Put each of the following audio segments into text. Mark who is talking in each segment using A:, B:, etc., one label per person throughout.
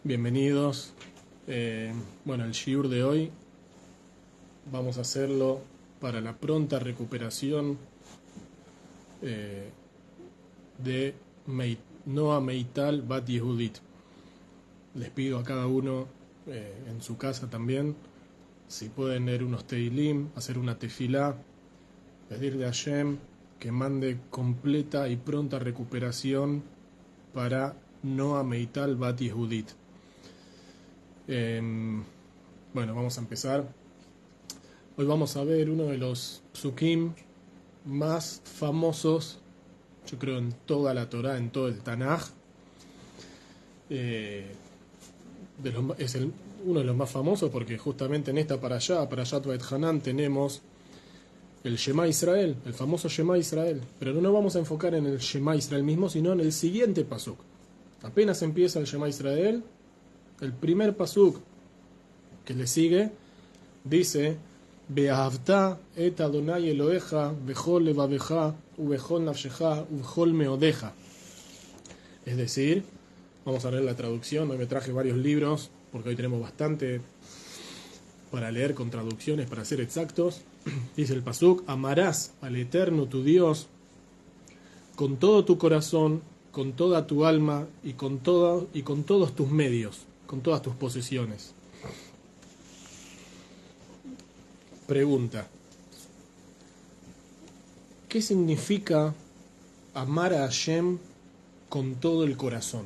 A: Bienvenidos. Bueno, el shiur de hoy vamos a hacerlo para la pronta recuperación de Noa Meital Bat Yehudit. Les pido a cada uno en su casa también, si pueden leer unos Teilim, hacer una tefilá, pedirle a Hashem que mande completa y pronta recuperación para Noa Meital Bat Yehudit. Bueno, vamos a empezar. Hoy vamos a ver uno de los psukim más famosos, yo creo, en toda la Torá, en todo el Tanaj. Uno de los más famosos porque justamente en esta Parashá Va'et Hanan, tenemos el Shema Israel, el famoso Shema Israel. Pero no nos vamos a enfocar en el Shema Israel mismo, sino en el siguiente pasuk. Apenas empieza el Shema Israel, el primer pasuk que le sigue dice: Be'ahavta et Adonai Eloheja bechol levaveja ubechol nafsheja ubechol meodeja. Es decir, vamos a leer la traducción. Hoy me traje varios libros porque hoy tenemos bastante para leer con traducciones para ser exactos. Dice el pasuk: amarás al Eterno tu Dios con todo tu corazón, con toda tu alma y con todos tus medios, con todas tus posesiones. Pregunta: ¿qué significa amar a Hashem con todo el corazón?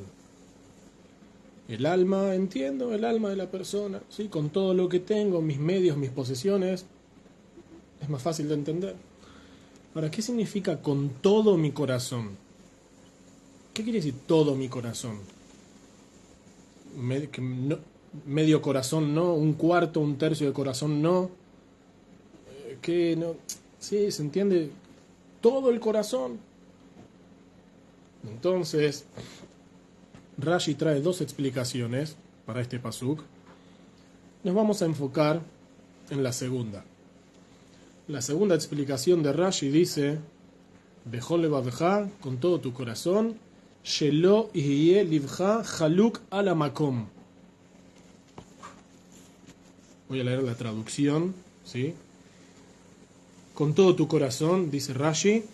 A: El alma, entiendo, el alma de la persona, ¿sí? Con todo lo que tengo, mis medios, mis posesiones, es más fácil de entender. Ahora, ¿qué significa con todo mi corazón? ¿Qué quiere decir todo mi corazón? Medio corazón no, un cuarto, un tercio de corazón no. ¿Qué no? Sí, se entiende, todo el corazón. Entonces, Rashi trae dos explicaciones para este pasuk. Nos vamos a enfocar en la segunda. La segunda explicación de Rashi dice: Bechol levaveja, con todo tu corazón, shelo yihye livcha chaluk ala makom. Voy a leer la traducción, ¿sí? Con todo tu corazón, dice Rashi,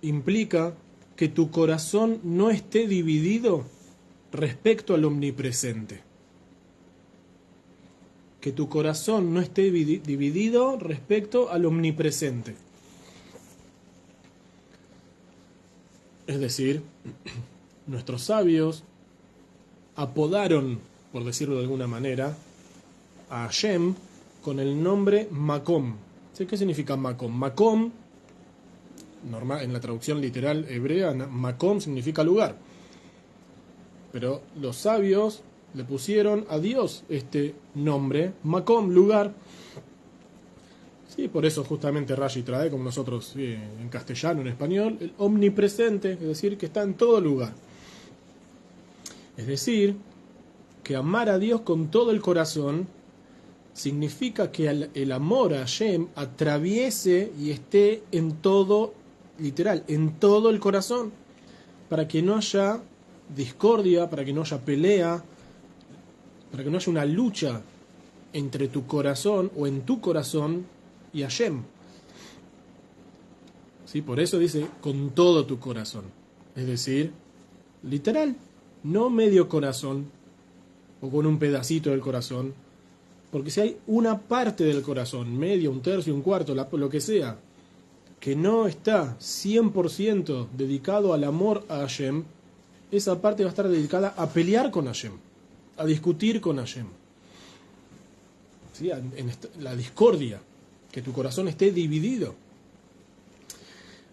A: implica que tu corazón no esté dividido respecto al omnipresente. Que tu corazón no esté dividido respecto al omnipresente. Es decir, nuestros sabios apodaron, por decirlo de alguna manera, a Hashem con el nombre Makom. ¿Sí? ¿Qué significa Makom? Makom, en la traducción literal hebrea, Makom significa lugar. Pero los sabios le pusieron a Dios este nombre, Makom, lugar. Sí, por eso justamente Rashi trae, como nosotros, sí, en castellano, en español, el omnipresente, es decir, que está en todo lugar. Es decir, que amar a Dios con todo el corazón significa que el amor a Hashem atraviese y esté en todo, literal, en todo el corazón, para que no haya discordia, para que no haya pelea, para que no haya una lucha entre tu corazón o en tu corazón y Hashem. ¿Sí? Por eso dice con todo tu corazón, es decir, literal, no medio corazón o con un pedacito del corazón. Porque si hay una parte del corazón, medio, un tercio, un cuarto, lo que sea, que no está 100% dedicado al amor a Hashem, esa parte va a estar dedicada a pelear con Hashem, a discutir con Hashem. ¿Sí? La discordia, que tu corazón esté dividido.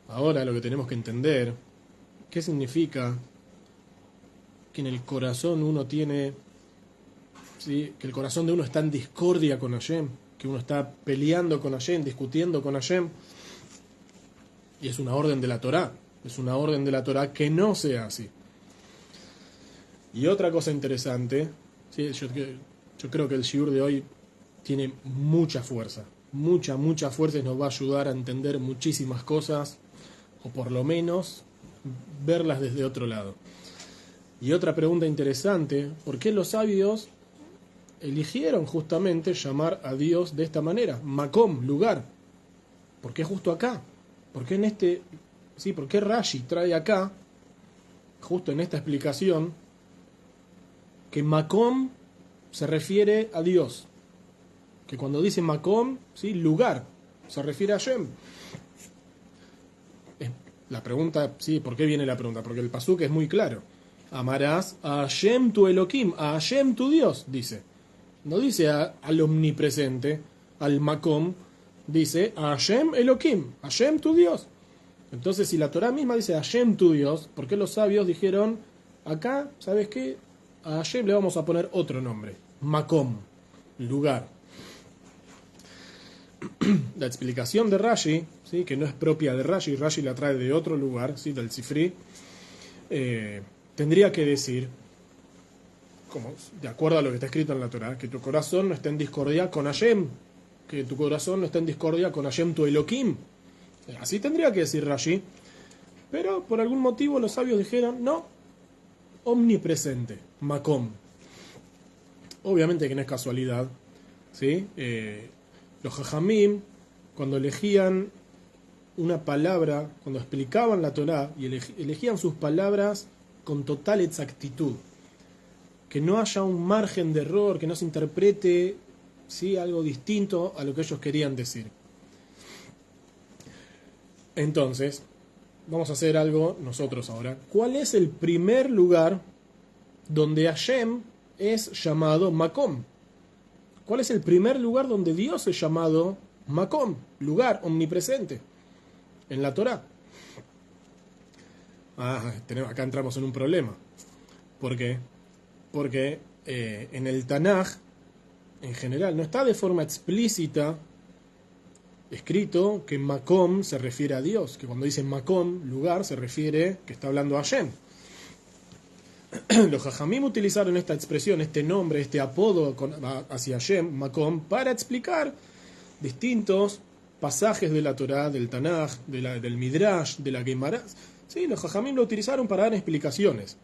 A: Ahora lo que tenemos que entender, ¿qué significa que en el corazón uno tiene... ¿Sí? Que el corazón de uno está en discordia con Hashem, que uno está peleando con Hashem, discutiendo con Hashem? Y es una orden de la Torá, es una orden de la Torá que no sea así. Y otra cosa interesante, ¿sí? Yo creo que el shiur de hoy tiene mucha fuerza, mucha fuerza, y nos va a ayudar a entender muchísimas cosas, o por lo menos verlas desde otro lado. Y otra pregunta interesante, ¿por qué los sabios eligieron justamente llamar a Dios de esta manera? Makom, lugar. ¿Por qué justo acá? ¿Por qué en este... Sí, ¿por qué Rashi trae acá, justo en esta explicación, que Makom se refiere a Dios? Que cuando dice Makom, ¿sí?, lugar, se refiere a Hashem. La pregunta, sí, ¿por qué viene la pregunta? Porque el pasuk es muy claro. Amarás a Hashem tu Elohim, a Hashem tu Dios, dice. No dice al omnipresente, al Makom, dice a Hashem Elohim, Hashem tu Dios. Entonces, si la Torah misma dice Hashem tu Dios, ¿por qué los sabios dijeron, acá, ¿sabes qué? A Hashem le vamos a poner otro nombre, Makom, lugar. La explicación de Rashi, ¿sí?, que no es propia de Rashi, Rashi la trae de otro lugar, ¿sí?, del Sifri, tendría que decir, como de acuerdo a lo que está escrito en la Torah, que tu corazón no esté en discordia con Hashem, que tu corazón no esté en discordia con Hashem tu Elohim. Así tendría que decir Rashi, pero por algún motivo los sabios dijeron, no, omnipresente, Makom. Obviamente que no es casualidad, ¿sí? Los Jajamim, cuando elegían una palabra, cuando explicaban la Torah, y elegían sus palabras con total exactitud, que no haya un margen de error, que no se interprete, ¿sí?, algo distinto a lo que ellos querían decir. Entonces, vamos a hacer algo nosotros ahora. ¿Cuál es el primer lugar donde Hashem es llamado Makom? ¿Cuál es el primer lugar donde Dios es llamado Makom? Lugar omnipresente en la Torah. Acá entramos en un problema. ¿Por qué? Porque en el Tanaj, en general, no está de forma explícita escrito que Makom se refiere a Dios, que cuando dice Makom, lugar, se refiere que está hablando a Hashem. Los Jajamim utilizaron esta expresión, este nombre, este apodo hacia Hashem, Makom, para explicar distintos pasajes de la Torah, del Tanaj, del Midrash, de la Gemara. Sí, los Jajamim lo utilizaron para dar explicaciones.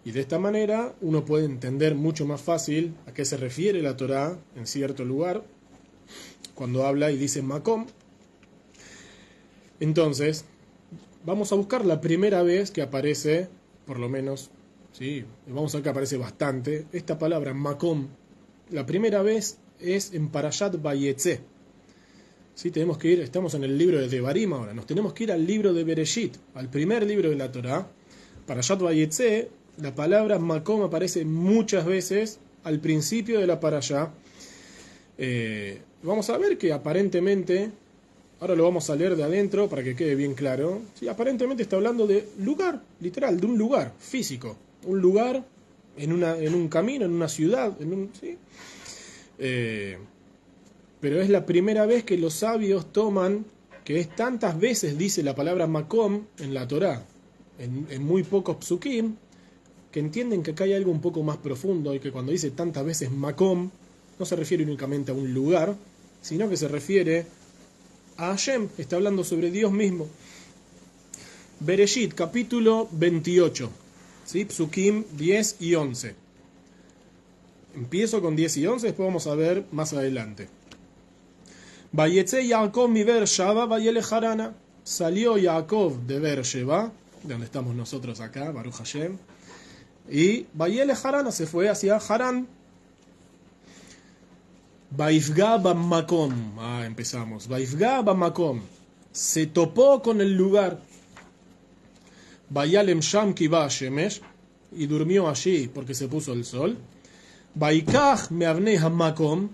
A: Y de esta manera uno puede entender mucho más fácil a qué se refiere la Torah en cierto lugar, cuando habla y dice Makom. Entonces, vamos a buscar la primera vez que aparece, por lo menos, sí, vamos a ver que aparece bastante, esta palabra Makom. La primera vez es en Parashat Vayetze. Sí, tenemos que ir, estamos en el libro de Devarim ahora, nos tenemos que ir al libro de Bereshit, al primer libro de la Torah. Parashat Vayetze, la palabra Makom aparece muchas veces al principio de la Parashá. Vamos a ver que aparentemente, ahora lo vamos a leer de adentro para que quede bien claro, ¿sí? Aparentemente está hablando de lugar, literal, de un lugar físico, un lugar en un camino, en una ciudad, ¿sí? Pero es la primera vez que los sabios toman, que es tantas veces dice la palabra Makom en la Torá, en muy pocos psukim, que entienden que acá hay algo un poco más profundo y que cuando dice tantas veces Makom, no se refiere únicamente a un lugar, sino que se refiere a Hashem, está hablando sobre Dios mismo. Bereshit, capítulo 28, ¿sí? Psukim 10 y 11. Empiezo con 10 y 11, después vamos a ver más adelante. Vayetze Yaakov mi Beersheba, vayele Harana. Salió Yaakov de Beersheba, de donde estamos nosotros acá, Baruch Hashem, y vayele Harana, se fue hacia Harán. Vaifga Bamakom, empezamos. Vaifga Bamakom, se topó con el lugar. Vayalem Sham Kiba Shemesh, y durmió allí porque se puso el sol. Vaikach Meavnei Hamakom,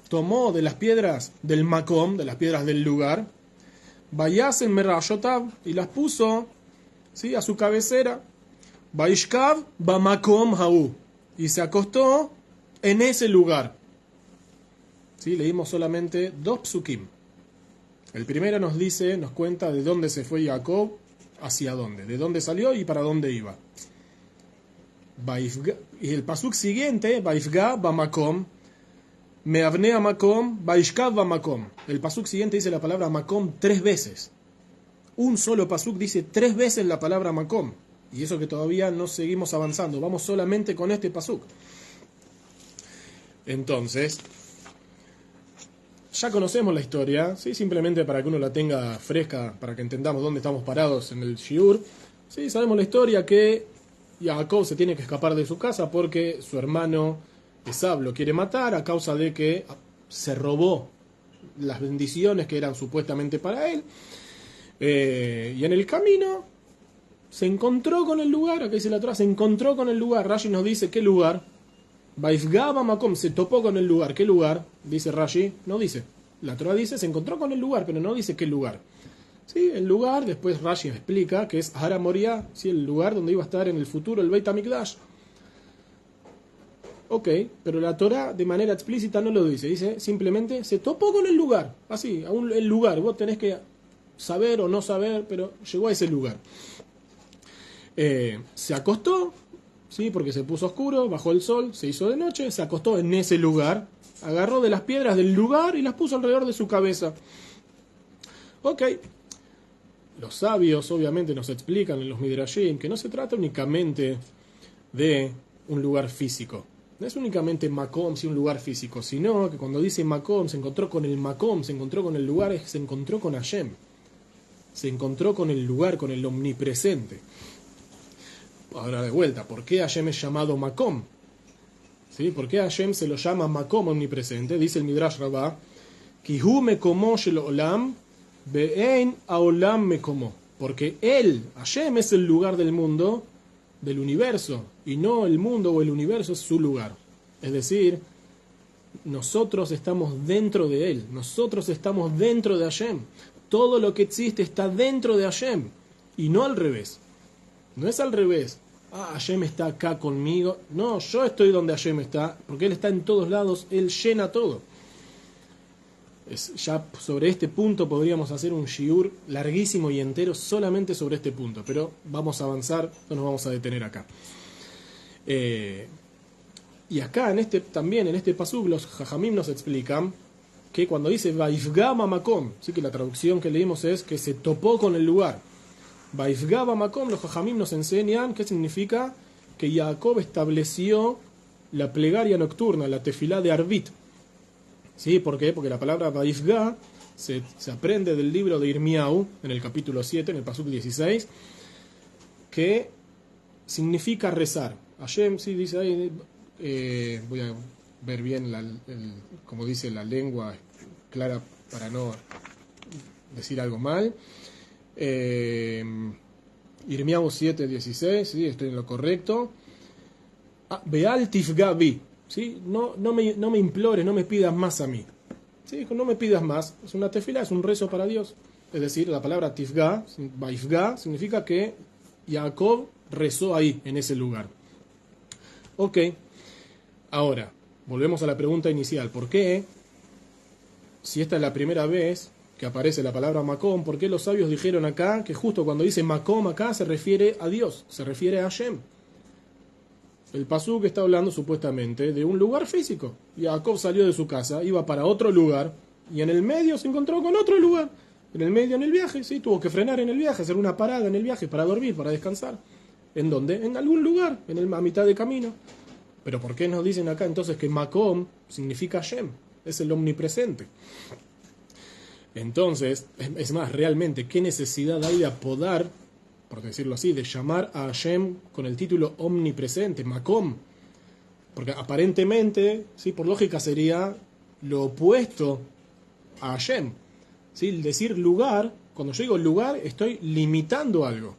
A: tomó de las piedras del Makom, de las piedras del lugar. Vayasen Merashotav, y las puso, ¿sí?, a su cabecera. Vaishkav Bamakom Hau, y se acostó en ese lugar. ¿Sí? Leímos solamente 2 psukim. El primero nos cuenta de dónde se fue Jacob, hacia dónde, de dónde salió y para dónde iba. Y el pasuk siguiente, Vaifga Bamakom, Meavnei Makom, Vaishkav Bamakom. El pasuk siguiente dice la palabra Makom 3 veces. Un solo pasuk dice 3 veces la palabra Makom. Y eso que todavía no seguimos avanzando, vamos solamente con este pasuk. Entonces, ya conocemos la historia, ¿sí? Simplemente para que uno la tenga fresca, para que entendamos dónde estamos parados en el shiur. ¿Sí? Sabemos la historia que Jacob se tiene que escapar de su casa porque su hermano Esav lo quiere matar a causa de que se robó las bendiciones que eran supuestamente para él. Y en el camino se encontró con el lugar, acá dice la Torah, se encontró con el lugar. Rashi nos dice, ¿qué lugar? Vaifgaba Makom, se topó con el lugar. ¿Qué lugar? Dice Rashi, no dice. La Torah dice, se encontró con el lugar, pero no dice qué lugar. ¿Sí? El lugar, después Rashi explica que es Hara Moria, ¿sí? El lugar donde iba a estar en el futuro el Beit HaMikdash. Ok, pero la Torah de manera explícita no lo dice. Dice simplemente, se topó con el lugar. Así, el lugar. Vos tenés que saber o no saber, pero llegó a ese lugar. Se acostó, ¿sí? Porque se puso oscuro, bajó el sol, se hizo de noche, se acostó en ese lugar, agarró de las piedras del lugar y las puso alrededor de su cabeza. Ok, los sabios obviamente nos explican en los Midrashim que no se trata únicamente de un lugar físico, no es únicamente Makom, si un lugar físico, sino que cuando dice Makom, se encontró con el Makom, se encontró con el lugar, se encontró con Hashem, se encontró con el lugar, con el omnipresente. Ahora de vuelta, ¿por qué Hashem es llamado Makom? ¿Sí? ¿Por qué Hashem se lo llama Makom omnipresente? Dice el Midrash Rabbah, Kihu mekomo shel olam be'ein haolam mekomo. Porque él, Hashem, es el lugar del mundo, del universo, y no el mundo o el universo es su lugar. Es decir, nosotros estamos dentro de él, nosotros estamos dentro de Hashem. Todo lo que existe está dentro de Hashem, y no al revés. No es al revés. Hashem está acá conmigo. No, yo estoy donde Hashem está, porque Él está en todos lados, Él llena todo. Ya sobre este punto podríamos hacer un shiur larguísimo y entero solamente sobre este punto, pero vamos a avanzar, no nos vamos a detener acá. Y acá, también en este pasuk, los Jajamim nos explican que cuando dice Vaifgama Makom, ¿sí? Que la traducción que leímos es que se topó con el lugar. Vaifgaba Makom, los Jajamim nos enseñan qué significa que Jacob estableció la plegaria nocturna, la tefilá de Arbit. ¿Sí? ¿Por qué? Porque la palabra Vaifga se aprende del libro de Irmiau, en el capítulo 7, en el pasuk 16, que significa rezar. Hashem, sí, dice ahí, voy a ver bien como dice la lengua clara para no decir algo mal. Irmiau 7:16, ¿sí? Estoy en lo correcto. Beal tifga bi, ¿sí? No me implores, no me pidas más a mí, ¿sí? No me pidas más. Es una tefila, es un rezo para Dios. Es decir, la palabra tifga, baifga, significa que Jacob rezó ahí, en ese lugar. Ok, ahora volvemos a la pregunta inicial. ¿Por qué, si esta es la primera vez que aparece la palabra Makom, por qué los sabios dijeron acá que justo cuando dice Makom acá se refiere a Dios, se refiere a Hashem? El pasuk está hablando supuestamente de un lugar físico. Jacob salió de su casa, iba para otro lugar y en el medio se encontró con otro lugar. En el medio, en el viaje, sí, tuvo que frenar en el viaje, hacer una parada en el viaje para dormir, para descansar. ¿En dónde? En algún lugar, a mitad de camino. Pero ¿por qué nos dicen acá entonces que Makom significa Hashem? Es el omnipresente. Entonces, es más, realmente, ¿qué necesidad hay de apodar, por decirlo así, de llamar a Hashem con el título omnipresente, Makom? Porque aparentemente, ¿sí? Por lógica sería lo opuesto a Hashem. ¿Sí? El decir lugar, cuando yo digo lugar, estoy limitando algo.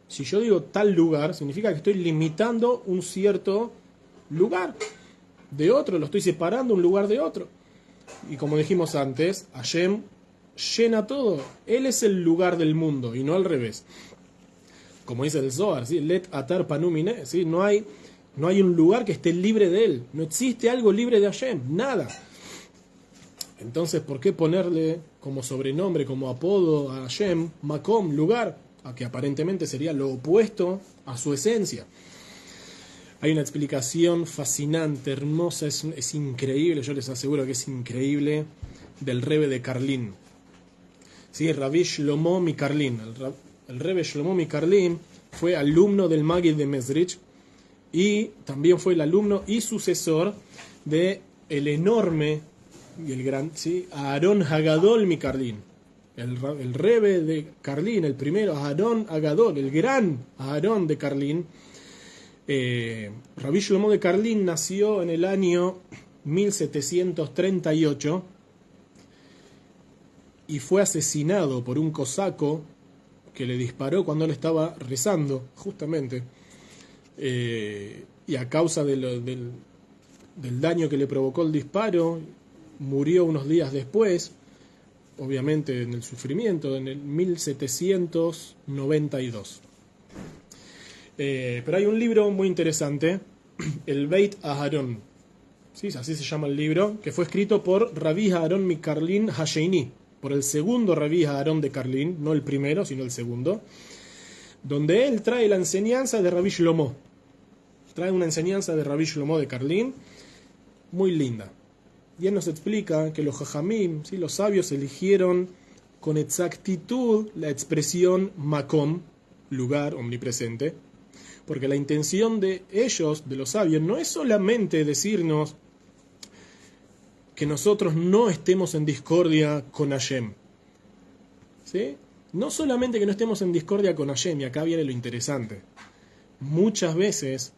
A: Si yo digo tal lugar, significa que estoy limitando un cierto lugar de otro, lo estoy separando un lugar de otro. Y como dijimos antes, Hashem llena todo. Él es el lugar del mundo y no al revés. Como dice el Zohar, ¿sí? Let atar panumine, ¿sí? No hay un lugar que esté libre de él. No existe algo libre de Hashem, nada. Entonces, ¿por qué ponerle como sobrenombre, como apodo a Hashem, Makom, lugar? A que aparentemente sería lo opuesto a su esencia. Hay una explicación fascinante, hermosa, es increíble, yo les aseguro que es increíble, del Rebbe de Karlin. ¿Sí? Rabbi Shlomo Mikarlin. El Rebbe Shlomo Mikarlin fue alumno del Maggid de Mezrich y también fue el alumno y sucesor de el enorme y el gran, ¿sí?, Aarón Hagadol Mikarlin, el rebe de Karlin, el primero, Aarón Hagadol, el gran Aarón de Karlin. Rabbi Shlomo de Karlin nació en el año 1738 y fue asesinado por un cosaco que le disparó cuando él estaba rezando, justamente, y a causa del daño que le provocó el disparo, murió unos días después, obviamente en el sufrimiento, en el 1792. Pero hay un libro muy interesante, el Beit Aharon, ¿sí?, así se llama el libro, que fue escrito por Rabbi Aharon Mikarlin Hasheini, por el segundo Rabbi Aharon de Karlin, no el primero, sino el segundo, donde él trae la enseñanza de Rabbi Shlomo. Trae una enseñanza de Rabbi Shlomo de Karlin muy linda. Y él nos explica que los jajamim, ¿sí?, los sabios, eligieron con exactitud la expresión makom, lugar omnipresente, porque la intención de ellos, de los sabios, no es solamente decirnos que nosotros no estemos en discordia con Hashem, ¿sí? No solamente que no estemos en discordia con Hashem, y acá viene lo interesante. Muchas veces,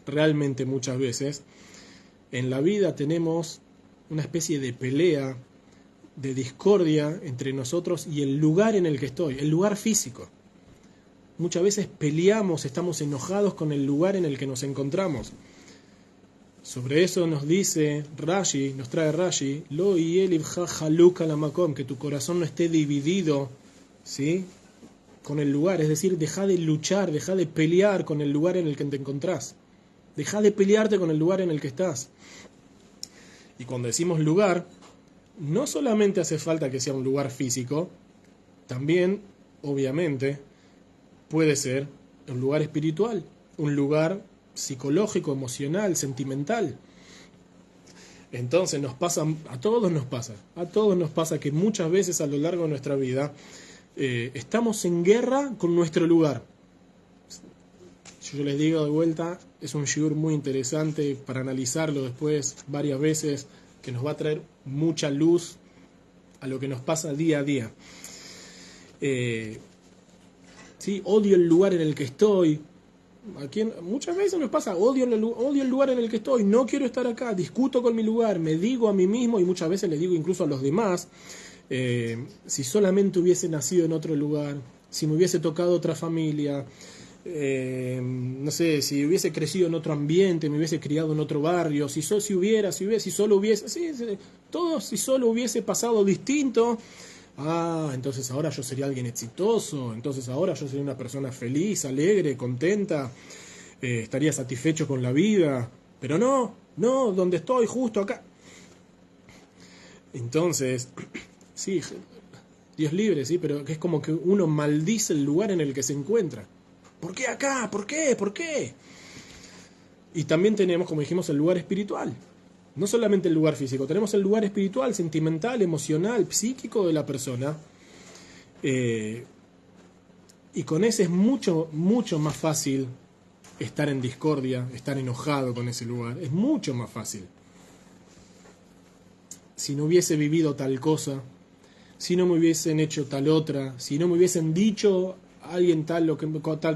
A: realmente muchas veces, en la vida tenemos una especie de pelea, de discordia entre nosotros y el lugar en el que estoy, el lugar físico. Muchas veces peleamos, estamos enojados con el lugar en el que nos encontramos. Sobre eso nos dice Rashi, nos trae Rashi, Lo yelivcha haluk al makom, que tu corazón no esté dividido, ¿sí?, con el lugar, es decir, deja de luchar, deja de pelear con el lugar en el que te encontrás. Deja de pelearte con el lugar en el que estás. Y cuando decimos lugar, no solamente hace falta que sea un lugar físico, también, obviamente, puede ser un lugar espiritual, un lugar psicológico, emocional, sentimental. Entonces a todos nos pasa que muchas veces a lo largo de nuestra vida estamos en guerra con nuestro lugar. Yo les digo de vuelta, es un shiur muy interesante para analizarlo después varias veces, que nos va a traer mucha luz a lo que nos pasa día a día. Sí, odio el lugar en el que estoy. Muchas veces nos pasa, odio el lugar en el que estoy, no quiero estar acá, discuto con mi lugar, me digo a mí mismo y muchas veces le digo incluso a los demás, si solamente hubiese nacido en otro lugar, si me hubiese tocado otra familia, no sé, si hubiese crecido en otro ambiente, me hubiese criado en otro barrio, si solo hubiese pasado distinto. Entonces ahora yo sería alguien exitoso, entonces ahora yo sería una persona feliz, alegre, contenta, estaría satisfecho con la vida, pero no, donde estoy, justo acá. Entonces, sí, Dios libre, sí, pero es como que uno maldice el lugar en el que se encuentra. ¿Por qué acá? ¿Por qué? ¿Por qué? Y también tenemos, como dijimos, el lugar espiritual. No solamente el lugar físico, tenemos el lugar espiritual, sentimental, emocional, psíquico de la persona. Y con ese es mucho, mucho más fácil estar en discordia, estar enojado con ese lugar. Es mucho más fácil. Si no hubiese vivido tal cosa, si no me hubiesen hecho tal otra, si no me hubiesen dicho alguien tal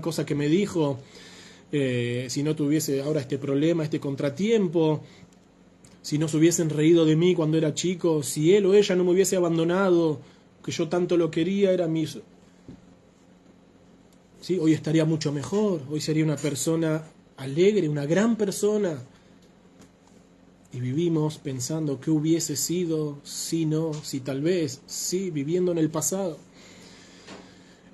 A: cosa que me dijo, si no tuviese ahora este problema, este contratiempo, si no se hubiesen reído de mí cuando era chico, si él o ella no me hubiese abandonado, que yo tanto lo quería, era mi... ¿Sí? Hoy estaría mucho mejor, hoy sería una persona alegre, una gran persona. Y vivimos pensando qué hubiese sido, si no, si tal vez, sí, viviendo en el pasado.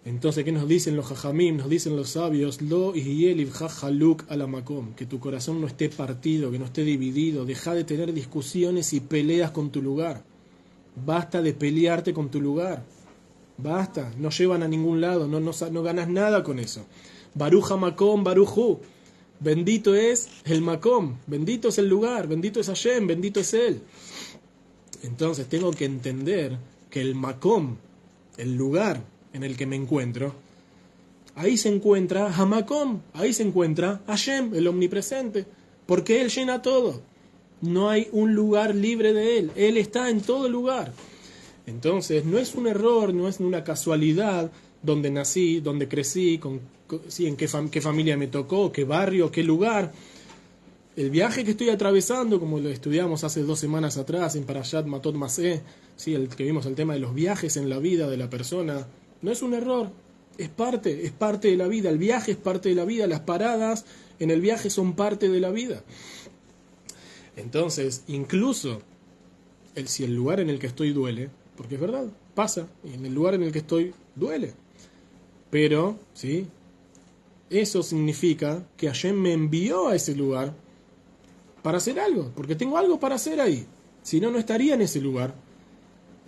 A: Entonces, ¿qué nos dicen los jajamim? Nos dicen los sabios, Lo yelivcha haluk al makom, que tu corazón no esté partido, que no esté dividido, deja de tener discusiones y peleas con tu lugar. Basta de pelearte con tu lugar. Basta, no llevan a ningún lado, no ganas nada con eso. Baruch makom, baruchu. Bendito es el makom, bendito es el lugar, bendito es Hashem, bendito es Él. Entonces tengo que entender que el makom, el lugar en el que me encuentro, ahí se encuentra Hamakom, ahí se encuentra Hashem, el omnipresente, porque Él llena todo. No hay un lugar libre de Él está en todo lugar. Entonces, no es un error, no es una casualidad donde nací, donde crecí, en qué familia me tocó, qué barrio, qué lugar. El viaje que estoy atravesando, como lo estudiamos hace 2 semanas atrás en Parashat Matot Maseh, ¿sí? El que vimos el tema de los viajes en la vida de la persona, no es un error, es parte de la vida. El viaje es parte de la vida, las paradas en el viaje son parte de la vida. Entonces, incluso si el lugar en el que estoy duele, porque es verdad, pasa, y en el lugar en el que estoy duele, pero, ¿sí? Eso significa que Hashem me envió a ese lugar para hacer algo, porque tengo algo para hacer ahí, si no, no estaría en ese lugar.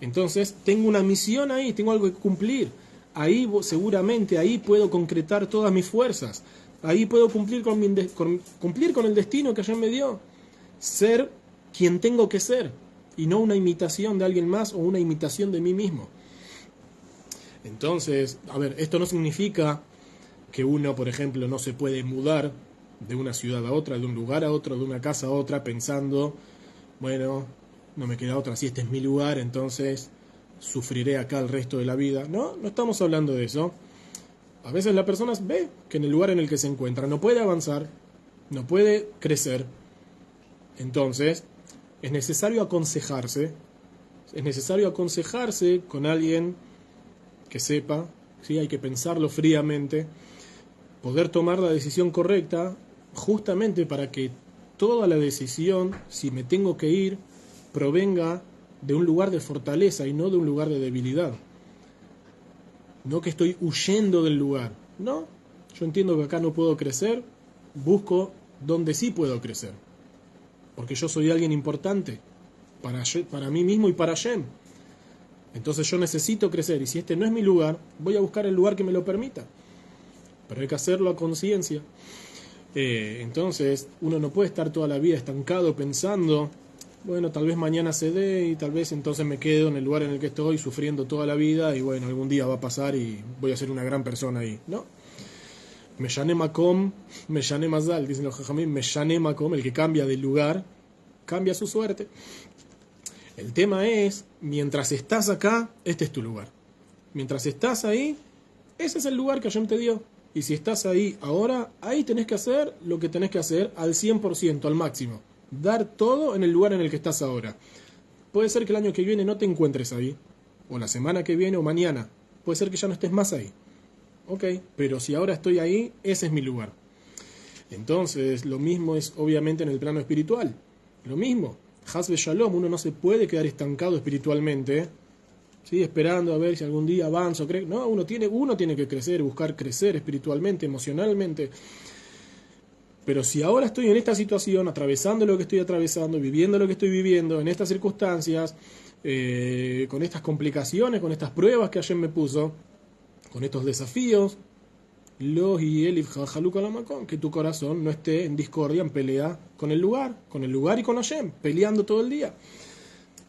A: Entonces, tengo una misión ahí, tengo algo que cumplir. Ahí seguramente, ahí puedo concretar todas mis fuerzas, ahí puedo cumplir con el destino que Hashem me dio. Ser quien tengo que ser y no una imitación de alguien más o una imitación de mí mismo. Entonces, a ver, esto no significa que uno, por ejemplo, no se puede mudar de una ciudad a otra, de un lugar a otro, de una casa a otra, pensando, bueno, no me queda otra, si este es mi lugar, entonces sufriré acá el resto de la vida. No estamos hablando de eso. A veces la persona ve que en el lugar en el que se encuentra no puede avanzar, no puede crecer. Entonces, es necesario aconsejarse con alguien que sepa, ¿sí? Hay que pensarlo fríamente, poder tomar la decisión correcta, justamente para que toda la decisión, si me tengo que ir, provenga de un lugar de fortaleza y no de un lugar de debilidad. No que estoy huyendo del lugar, no, yo entiendo que acá no puedo crecer, busco donde sí puedo crecer. Porque yo soy alguien importante para mí mismo y para Hashem. Entonces yo necesito crecer. Y si este no es mi lugar, voy a buscar el lugar que me lo permita. Pero hay que hacerlo a conciencia. Entonces uno no puede estar toda la vida estancado pensando, bueno, tal vez mañana se dé y tal vez entonces me quedo en el lugar en el que estoy sufriendo toda la vida y bueno, algún día va a pasar y voy a ser una gran persona ahí. No. Meshane Makom, Meshane Mazal, dicen los jajamim, Meshane Makom, el que cambia de lugar, cambia su suerte. El tema es, mientras estás acá, este es tu lugar. Mientras estás ahí, ese es el lugar que Hashem te dio. Y si estás ahí ahora, ahí tenés que hacer lo que tenés que hacer al 100%, al máximo. Dar todo en el lugar en el que estás ahora. Puede ser que el año que viene no te encuentres ahí, o la semana que viene o mañana. Puede ser que ya no estés más ahí. Ok, pero si ahora estoy ahí, ese es mi lugar. Entonces, lo mismo es obviamente en el plano espiritual. Lo mismo. Hasbe Shalom, uno no se puede quedar estancado espiritualmente, ¿sí? Esperando a ver si algún día avanza o crece. No, uno tiene que crecer, buscar crecer espiritualmente, emocionalmente. Pero si ahora estoy en esta situación, atravesando lo que estoy atravesando, viviendo lo que estoy viviendo, en estas circunstancias, con estas complicaciones, con estas pruebas que Hashem me puso, con estos desafíos, que tu corazón no esté en discordia, en pelea con el lugar y con Hashem, peleando todo el día.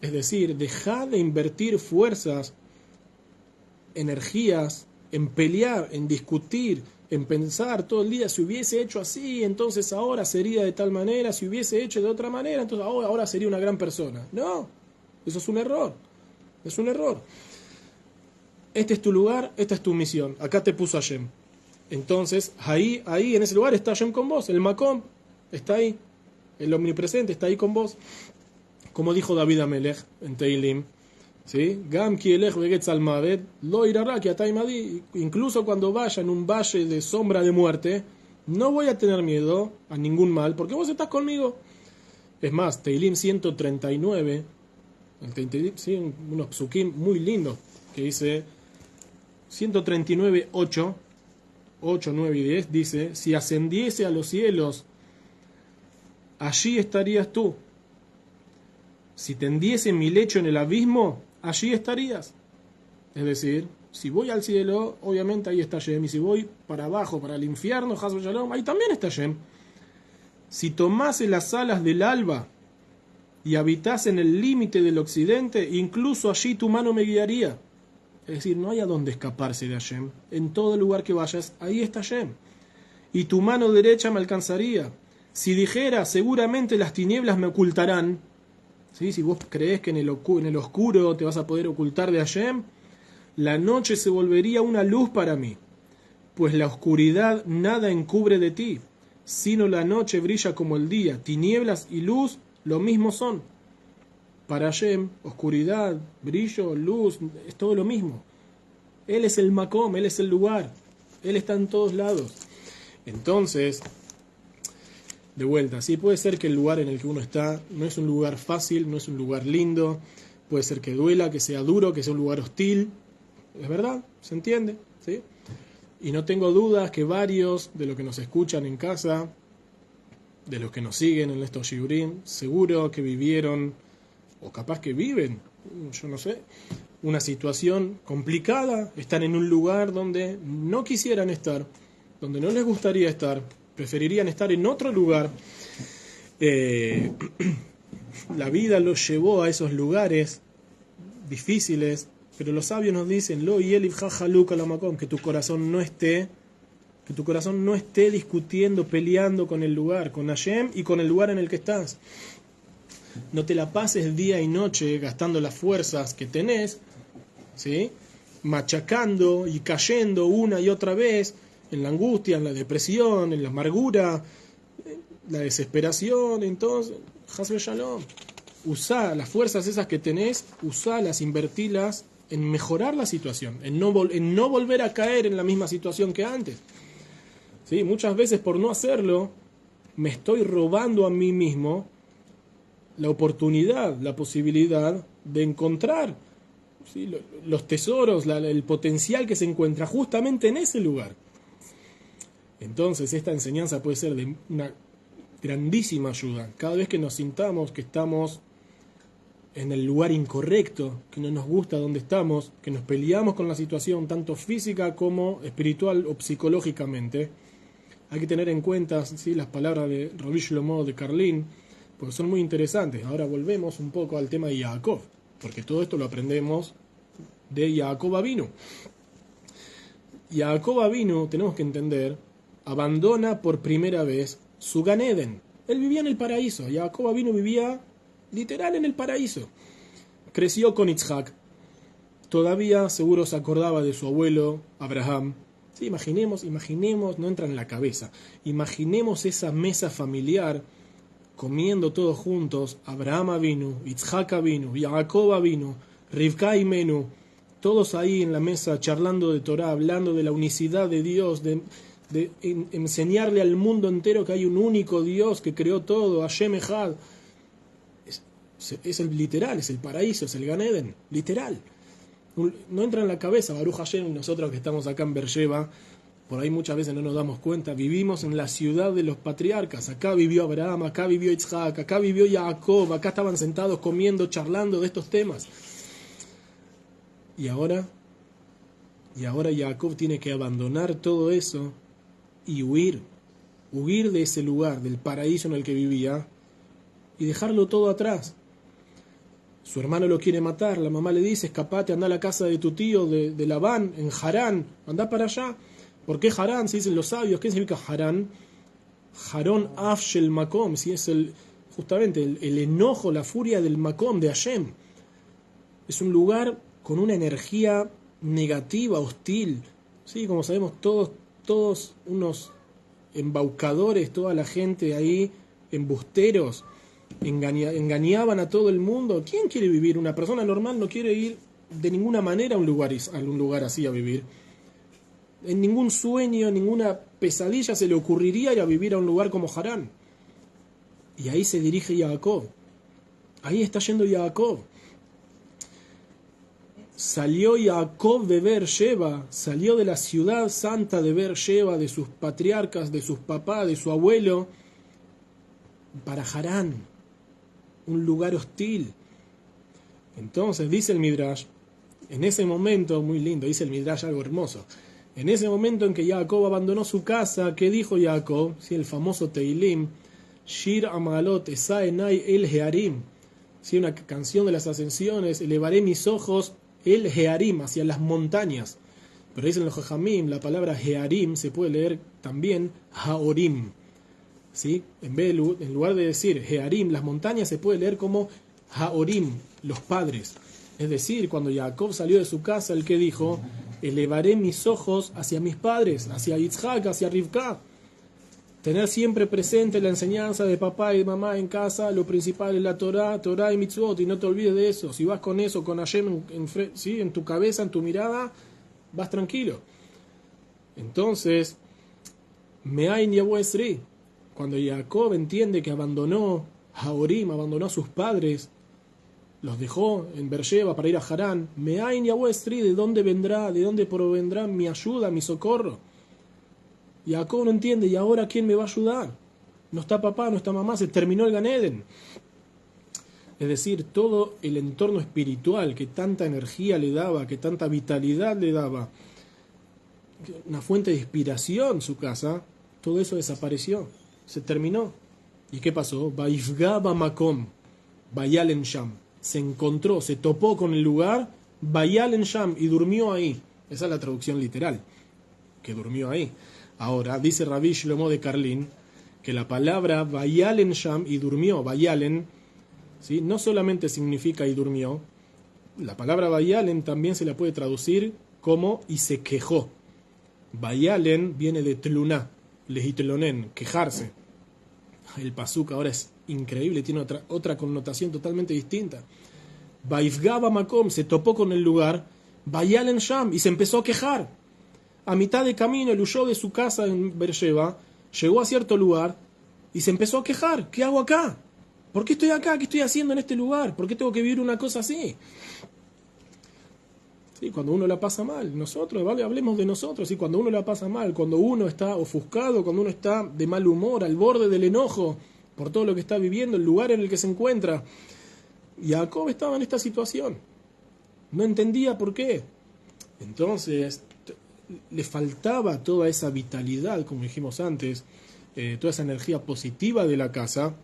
A: Es decir, deja de invertir fuerzas, energías, en pelear, en discutir, en pensar todo el día, si hubiese hecho así, entonces ahora sería de tal manera, si hubiese hecho de otra manera, entonces ahora sería una gran persona. No, eso es un error, es un error. Este es tu lugar, esta es tu misión, acá te puso Hashem. Entonces, ahí en ese lugar está Hashem con vos, el Makom está ahí, el omnipresente está ahí con vos. Como dijo David Amelech en Teilim, ¿sí? Gam ki elech vegetz al mavet, lo irará ki atay madi. Incluso cuando vaya en un valle de sombra de muerte, no voy a tener miedo a ningún mal, porque vos estás conmigo. Es más, Teilim 139, ¿sí? Unos psukim muy lindos, que dice 139, 8, 9 y 10, dice, si ascendiese a los cielos, allí estarías tú. Si tendiese mi lecho en el abismo, allí estarías. Es decir, si voy al cielo, obviamente ahí está Hashem, y si voy para abajo, para el infierno, Hasbe Shalom, ahí también está Hashem. Si tomase las alas del alba y habitase en el límite del occidente, incluso allí tu mano me guiaría. Es decir, no hay a dónde escaparse de Hashem. En todo lugar que vayas, ahí está Hashem. Y tu mano derecha me alcanzaría. Si dijera, seguramente las tinieblas me ocultarán. ¿Sí? Si vos creés que en el oscuro te vas a poder ocultar de Hashem, la noche se volvería una luz para mí. Pues la oscuridad nada encubre de ti, sino la noche brilla como el día. Tinieblas y luz lo mismo son. Para Hashem, oscuridad, brillo, luz, es todo lo mismo. Él es el makom, Él es el lugar. Él está en todos lados. Entonces, de vuelta, sí puede ser que el lugar en el que uno está no es un lugar fácil, no es un lugar lindo. Puede ser que duela, que sea duro, que sea un lugar hostil. Es verdad, se entiende, ¿sí? Y no tengo dudas que varios de los que nos escuchan en casa, de los que nos siguen en estos shiurim, seguro que vivieron, o capaz que viven, yo no sé, una situación complicada, están en un lugar donde no quisieran estar, donde no les gustaría estar, preferirían estar en otro lugar. La vida los llevó a esos lugares difíciles, pero los sabios nos dicen, Lo yelif jajaluk alamakom, que tu corazón no esté discutiendo, peleando con el lugar, con Hashem y con el lugar en el que estás. No te la pases día y noche gastando las fuerzas que tenés, ¿sí? Machacando y cayendo una y otra vez en la angustia, en la depresión, en la amargura, la desesperación. Entonces, Hasbe Shalom, usá las fuerzas esas que tenés, usalas, invertilas en mejorar la situación, en no volver a caer en la misma situación que antes. ¿Sí? Muchas veces por no hacerlo, me estoy robando a mí mismo la oportunidad, la posibilidad de encontrar, ¿sí?, los tesoros, el potencial que se encuentra justamente en ese lugar. Entonces esta enseñanza puede ser de una grandísima ayuda. Cada vez que nos sintamos que estamos en el lugar incorrecto, que no nos gusta donde estamos, que nos peleamos con la situación, tanto física como espiritual o psicológicamente, hay que tener en cuenta, ¿sí?, las palabras de Rabbi Shlomo de Karlin, porque son muy interesantes. Ahora volvemos un poco al tema de Yaakov, porque todo esto lo aprendemos de Yaakov Avinu. Yaakov Avinu, tenemos que entender, abandona por primera vez su Gan Eden. Él vivía en el paraíso. Yaakov Avinu vivía literal en el paraíso. Creció con Yitzhak. Todavía seguro se acordaba de su abuelo Abraham. Sí, imaginemos, no entra en la cabeza. Imaginemos esa mesa familiar comiendo todos juntos. Abraham Avinu, Yitzhak Avinu, Yaakov Avinu, Rivka Imenu, todos ahí en la mesa charlando de Torah, hablando de la unicidad de Dios, de enseñarle al mundo entero que hay un único Dios que creó todo, Hashem Echad. Es el literal, es el paraíso, es el Gan Eden, literal. No entra en la cabeza, Baruch Hashem, nosotros que estamos acá en Beersheba, por ahí muchas veces no nos damos cuenta, vivimos en la ciudad de los patriarcas. Acá vivió Abraham, acá vivió Yitzhak, acá vivió Jacob, acá estaban sentados comiendo, charlando de estos temas. Y ahora Jacob tiene que abandonar todo eso y huir de ese lugar, del paraíso en el que vivía, y dejarlo todo atrás. Su hermano lo quiere matar, la mamá le dice, escapate, anda a la casa de tu tío, de Labán, en Harán, anda para allá. ¿Por qué Harán? Se dicen los sabios, ¿qué significa Harán? Harón af shel makom, si es justamente el enojo, la furia del makom, de Hashem. Es un lugar con una energía negativa, hostil. ¿Sí? Como sabemos, todos unos embaucadores, toda la gente ahí, embusteros, engañaban a todo el mundo. ¿Quién quiere vivir? Una persona normal no quiere ir de ninguna manera a un lugar así a vivir. En ningún sueño, ninguna pesadilla se le ocurriría ir a vivir a un lugar como Harán. Y ahí se dirige Jacob. Ahí está yendo Jacob. Salió Jacob de Beersheba, salió de la ciudad santa de Beersheba, de sus patriarcas, de sus papás, de su abuelo, para Harán, un lugar hostil. Entonces, dice el Midrash, en ese momento, muy lindo, dice el Midrash algo hermoso, en ese momento en que Jacob abandonó su casa, ¿qué dijo Jacob? Sí, el famoso Teilim, Shir Amalot Esaenai El Hearim, sí, una canción de las ascensiones, elevaré mis ojos el Hearim, hacia las montañas. Pero dicen los Jajamim, la palabra Hearim se puede leer también Haorim. ¿Sí? En lugar de decir Hearim, las montañas, se puede leer como Haorim, los padres. Es decir, cuando Jacob salió de su casa, el que dijo, elevaré mis ojos hacia mis padres, hacia Yitzhak, hacia Rivka. Tener siempre presente la enseñanza de papá y de mamá en casa, lo principal es la Torah y mitzvot, y no te olvides de eso. Si vas con eso, con Hashem ¿sí? en tu cabeza, en tu mirada, vas tranquilo. Entonces, Me'ain Yavo Esri, cuando Jacob entiende que abandonó Haorim, abandonó a sus padres, los dejó en Beersheba para ir a Harán, Me'ain Yavo Esri, ¿de dónde vendrá, de dónde provendrá mi ayuda, mi socorro? Jacob no entiende, ¿y ahora quién me va a ayudar? No está papá, no está mamá, se terminó el Gan Eden. Es decir, todo el entorno espiritual que tanta energía le daba, que tanta vitalidad le daba, una fuente de inspiración su casa, todo eso desapareció, se terminó. ¿Y qué pasó? Vaifga bamakom, Bayalen Sham. Se encontró, se topó con el lugar, Bayalen Sham, y durmió ahí. Esa es la traducción literal, que durmió ahí. Ahora, dice Rabbi Shlomo de Karlin, que la palabra Bayalen Sham, y durmió, Bayalen, ¿sí? No solamente significa y durmió, la palabra Bayalen también se la puede traducir como y se quejó. Bayalen viene de tluná, lehitlonen, quejarse. El pasuk ahora es increíble, tiene otra connotación totalmente distinta. Vaifga bamakom, se topó con el lugar, Bayalen Sham, y se empezó a quejar. A mitad de camino, él huyó de su casa en Beersheba, llegó a cierto lugar y se empezó a quejar. ¿Qué hago acá? ¿Por qué estoy acá? ¿Qué estoy haciendo en este lugar? ¿Por qué tengo que vivir una cosa así? Sí, cuando uno la pasa mal, nosotros, ¿vale? Hablemos de nosotros, ¿sí? Cuando uno la pasa mal, cuando uno está ofuscado, cuando uno está de mal humor, al borde del enojo por todo lo que está viviendo, el lugar en el que se encuentra. Jacob estaba en esta situación. No entendía por qué. Entonces, le faltaba toda esa vitalidad, como dijimos antes, toda esa energía positiva de la casa,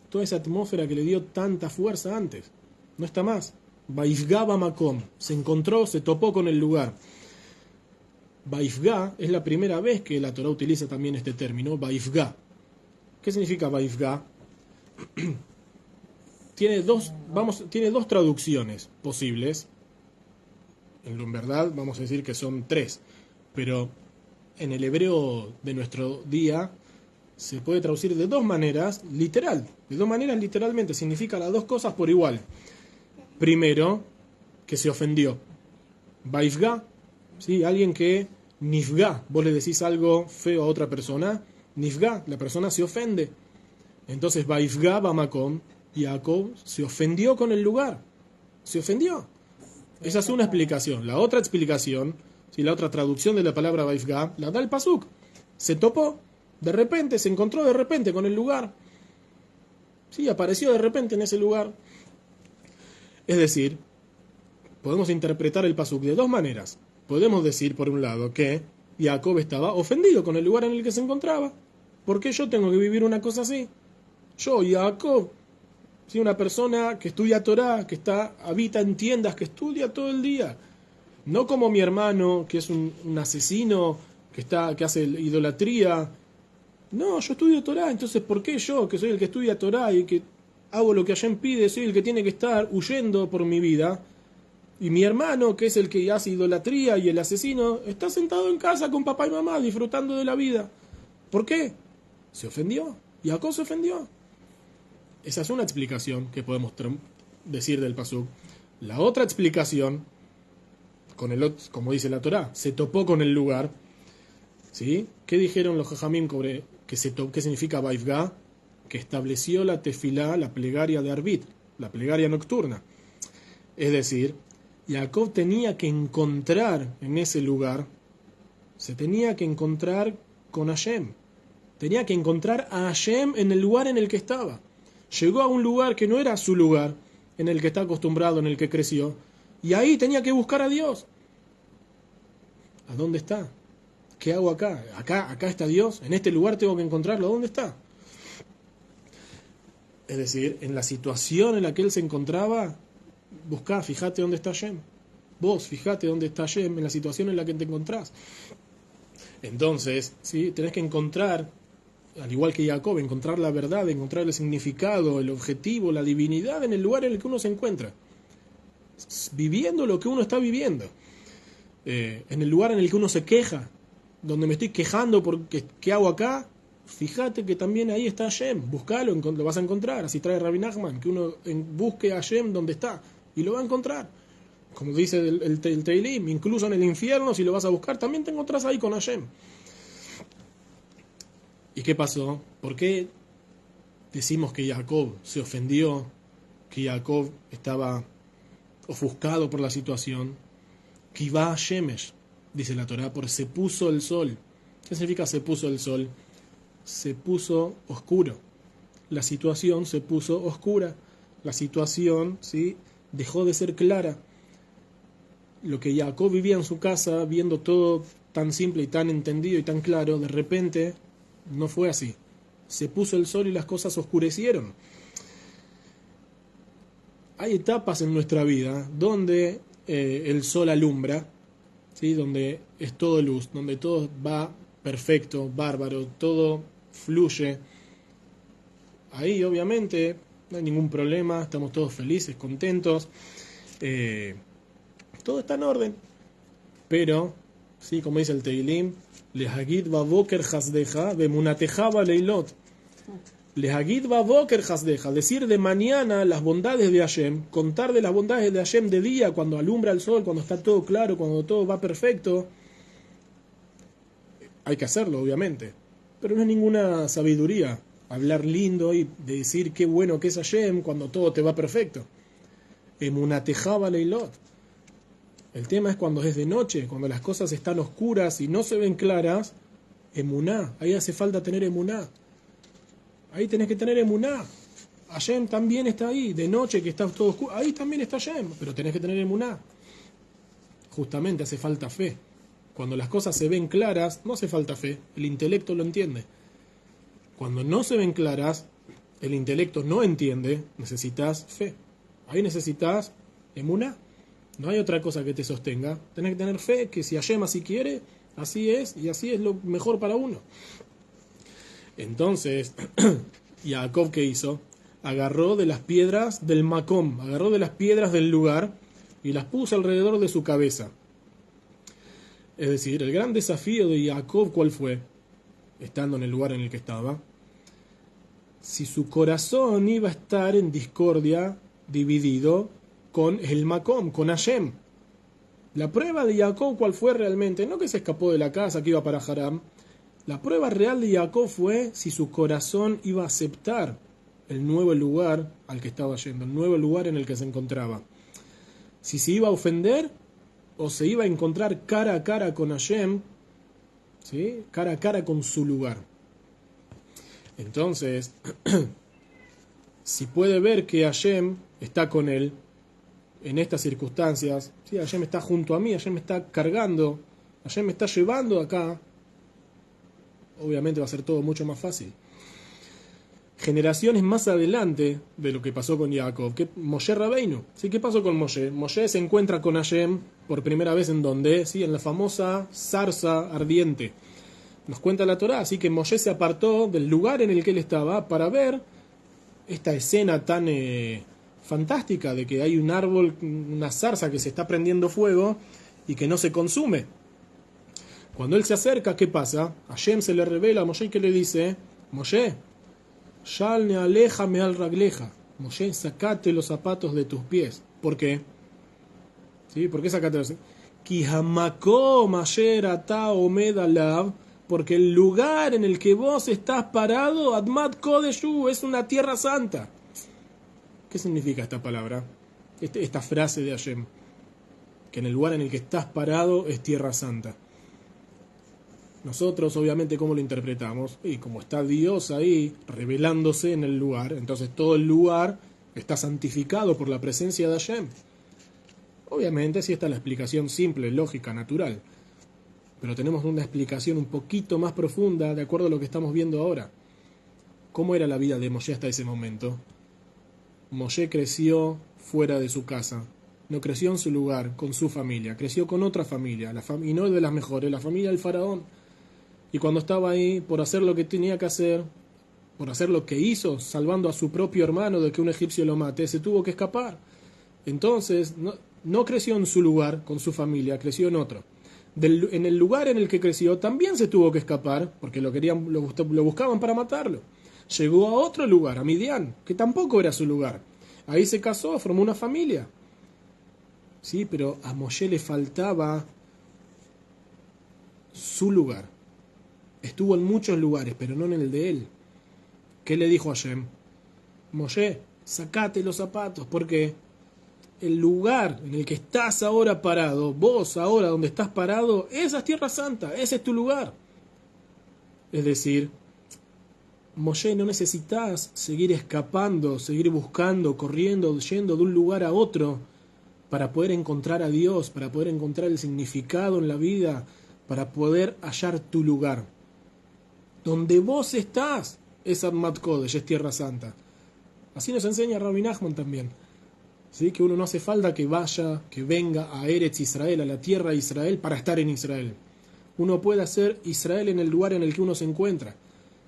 A: toda esa atmósfera que le dio tanta fuerza antes. No está más. Vaifga bamakom, se encontró, se topó con el lugar. Vaifga es la primera vez que la Torah utiliza también este término, Vaifga. ¿Qué significa Vaifga? Tiene dos traducciones posibles. En verdad vamos a decir que son tres, pero en el hebreo de nuestro día se puede traducir de dos maneras, literalmente, significa las dos cosas por igual. Primero, que se ofendió. Vaifga, ¿sí? Alguien que nifga, vos le decís algo feo a otra persona, nifga, la persona se ofende. Entonces, Vaifga bamakom, Jacob se ofendió con el lugar, se ofendió. Esa es una explicación. La otra explicación, ¿sí? La otra traducción de la palabra Vaifga, la da el pasuk. Se topó, de repente, se encontró de repente con el lugar. Sí, apareció de repente en ese lugar. Es decir, podemos interpretar el pasuk de dos maneras. Podemos decir, por un lado, que Jacob estaba ofendido con el lugar en el que se encontraba. ¿Por qué yo tengo que vivir una cosa así? Yo, Jacob, ¿sí? Una persona que estudia Torah, que habita en tiendas, que estudia todo el día. No como mi hermano, que es un asesino, que hace idolatría. No, yo estudio Torah, entonces ¿por qué yo, que soy el que estudia Torah y que hago lo que Hashem pide, soy el que tiene que estar huyendo por mi vida? Y mi hermano, que es el que hace idolatría y el asesino, está sentado en casa con papá y mamá disfrutando de la vida. ¿Por qué? Se ofendió. Jacob se ofendió. Esa es una explicación que podemos decir del pasuk. La otra explicación, como dice la Torá, se topó con el lugar. ¿Sí? ¿Qué dijeron los jajamim sobre qué significa Vaifga? Que estableció la tefilá, la plegaria de Arbit, la plegaria nocturna. Es decir, Jacob tenía que encontrar en ese lugar, se tenía que encontrar con Hashem. Tenía que encontrar a Hashem en el lugar en el que estaba. Llegó a un lugar que no era su lugar, en el que está acostumbrado, en el que creció, y ahí tenía que buscar a Dios. ¿A dónde está? ¿Qué hago acá? Acá está Dios, en este lugar tengo que encontrarlo. ¿Dónde está? Es decir, en la situación en la que él se encontraba, Buscá, fíjate dónde está Hashem. Vos, fíjate dónde está Hashem en la situación en la que te encontrás. Entonces, ¿sí? Tenés que encontrar, al igual que Jacob, encontrar la verdad, encontrar el significado, el objetivo, la divinidad en el lugar en el que uno se encuentra. Viviendo lo que uno está viviendo. En el lugar en el que uno se queja, donde me estoy quejando porque ¿qué hago acá? Fíjate que también ahí está Hashem. Buscalo, lo vas a encontrar. Así trae Rabbi Nachman, que uno busque a Hashem donde está y lo va a encontrar. Como dice el Teilim, incluso en el infierno, si lo vas a buscar, también te encontrás ahí con Hashem. ¿Y qué pasó? ¿Por qué decimos que Jacob se ofendió, que Jacob estaba ofuscado por la situación? Kivá Shemesh, dice la Torá, por se puso el sol. ¿Qué significa se puso el sol? Se puso oscuro. La situación se puso oscura. La situación, ¿sí?, dejó de ser clara. Lo que Jacob vivía en su casa, viendo todo tan simple y tan entendido y tan claro, de repente no fue así. Se puso el sol y las cosas oscurecieron. Hay etapas en nuestra vida donde el sol alumbra, ¿sí?, donde es todo luz, donde todo va perfecto, bárbaro, todo fluye. Ahí obviamente no hay ningún problema, estamos todos felices, contentos, todo está en orden. Pero, ¿sí?, como dice el Teilim, Lehagid baboker hasdeja bemunateja baleilot. Lehagid baboker hasdeja, decir de mañana las bondades de Hashem, contar de las bondades de Hashem de día, cuando alumbra el sol, cuando está todo claro, cuando todo va perfecto. Hay que hacerlo, obviamente, pero no es ninguna sabiduría hablar lindo y decir qué bueno que es Hashem cuando todo te va perfecto. Emunateja baleilot. El tema es cuando es de noche, cuando las cosas están oscuras y no se ven claras. Emuná, ahí hace falta tener emuná. Ahí tenés que tener emuná. Hashem también está ahí, de noche que está todo oscuro, ahí también está Hashem, pero tenés que tener emuná. Justamente hace falta fe. Cuando las cosas se ven claras, no hace falta fe, el intelecto lo entiende. Cuando no se ven claras, el intelecto no entiende, necesitas fe. Ahí necesitas emuná. No hay otra cosa que te sostenga. Tenés que tener fe que si Hashem así quiere, así es, y así es lo mejor para uno. Entonces, Jacob, ¿qué hizo? Agarró de las piedras del Makom, agarró de las piedras del lugar y las puso alrededor de su cabeza. Es decir, el gran desafío de Jacob, ¿cuál fue? Estando en el lugar en el que estaba. Si su corazón iba a estar en discordia, dividido con el Makom, con Hashem. La prueba de Jacob, ¿cuál fue realmente? No que se escapó de la casa, que iba para Haram. La prueba real de Jacob fue si su corazón iba a aceptar el nuevo lugar al que estaba yendo, el nuevo lugar en el que se encontraba. Si se iba a ofender o se iba a encontrar cara a cara con Hashem, ¿sí?, cara a cara con su lugar. Entonces, si puede ver que Hashem está con él en estas circunstancias, ¿sí?, Hashem está junto a mí, Hashem me está cargando, Hashem me está llevando acá, obviamente va a ser todo mucho más fácil. Generaciones más adelante de lo que pasó con Jacob, que Moshe Rabbeinu, ¿sí? ¿Qué pasó con Moshe? Moshe se encuentra con Hashem por primera vez en donde, ¿sí?, en la famosa zarza ardiente. Nos cuenta la Torá, así que Moshe se apartó del lugar en el que él estaba para ver esta escena tan fantástica de que hay un árbol, una zarza que se está prendiendo fuego y que no se consume. Cuando él se acerca, ¿qué pasa? Hashem se le revela a Moshe, que le dice: Moshe, Shal ne aleja me al ragleja. Moshe, sacate los zapatos de tus pies. ¿Por qué? ¿Sí? ¿Por qué sacate los zapatos? Ki hamakom asher ata omed alav, porque el lugar en el que vos estás parado, Admat Kodeshu, es una tierra santa. ¿Qué significa esta palabra? Esta frase de Hashem, que en el lugar en el que estás parado es tierra santa. Nosotros, obviamente, ¿cómo lo interpretamos? Y como está Dios ahí, revelándose en el lugar, entonces todo el lugar está santificado por la presencia de Hashem. Obviamente, sí está la explicación simple, lógica, natural. Pero tenemos una explicación un poquito más profunda, de acuerdo a lo que estamos viendo ahora. ¿Cómo era la vida de Moshe hasta ese momento? Moshe creció fuera de su casa, no creció en su lugar, con su familia, creció con otra familia, y no de las mejores, la familia del faraón. Y cuando estaba ahí, por hacer lo que tenía que hacer, por hacer lo que hizo, salvando a su propio hermano de que un egipcio lo mate, se tuvo que escapar. Entonces, no creció en su lugar, con su familia, creció en otro. En el lugar en el que creció también se tuvo que escapar, porque lo buscaban para matarlo. Llegó a otro lugar, a Midian, que tampoco era su lugar. Ahí se casó, formó una familia. Sí, pero a Moshe le faltaba su lugar. Estuvo en muchos lugares, pero no en el de él. ¿Qué le dijo a Hashem? Moshe, sacate los zapatos, porque el lugar en el que estás ahora parado, vos ahora donde estás parado, esa es Tierra Santa, ese es tu lugar. Es decir, Moshe, no necesitas seguir escapando, seguir buscando, corriendo, yendo de un lugar a otro para poder encontrar a Dios, para poder encontrar el significado en la vida, para poder hallar tu lugar. Donde vos estás es Admat Kodesh, es Tierra Santa. Así nos enseña Rabbi Nachman también. ¿Sí? Que uno no hace falta que vaya, que venga a Eretz Israel, a la tierra de Israel, para estar en Israel. Uno puede hacer Israel en el lugar en el que uno se encuentra.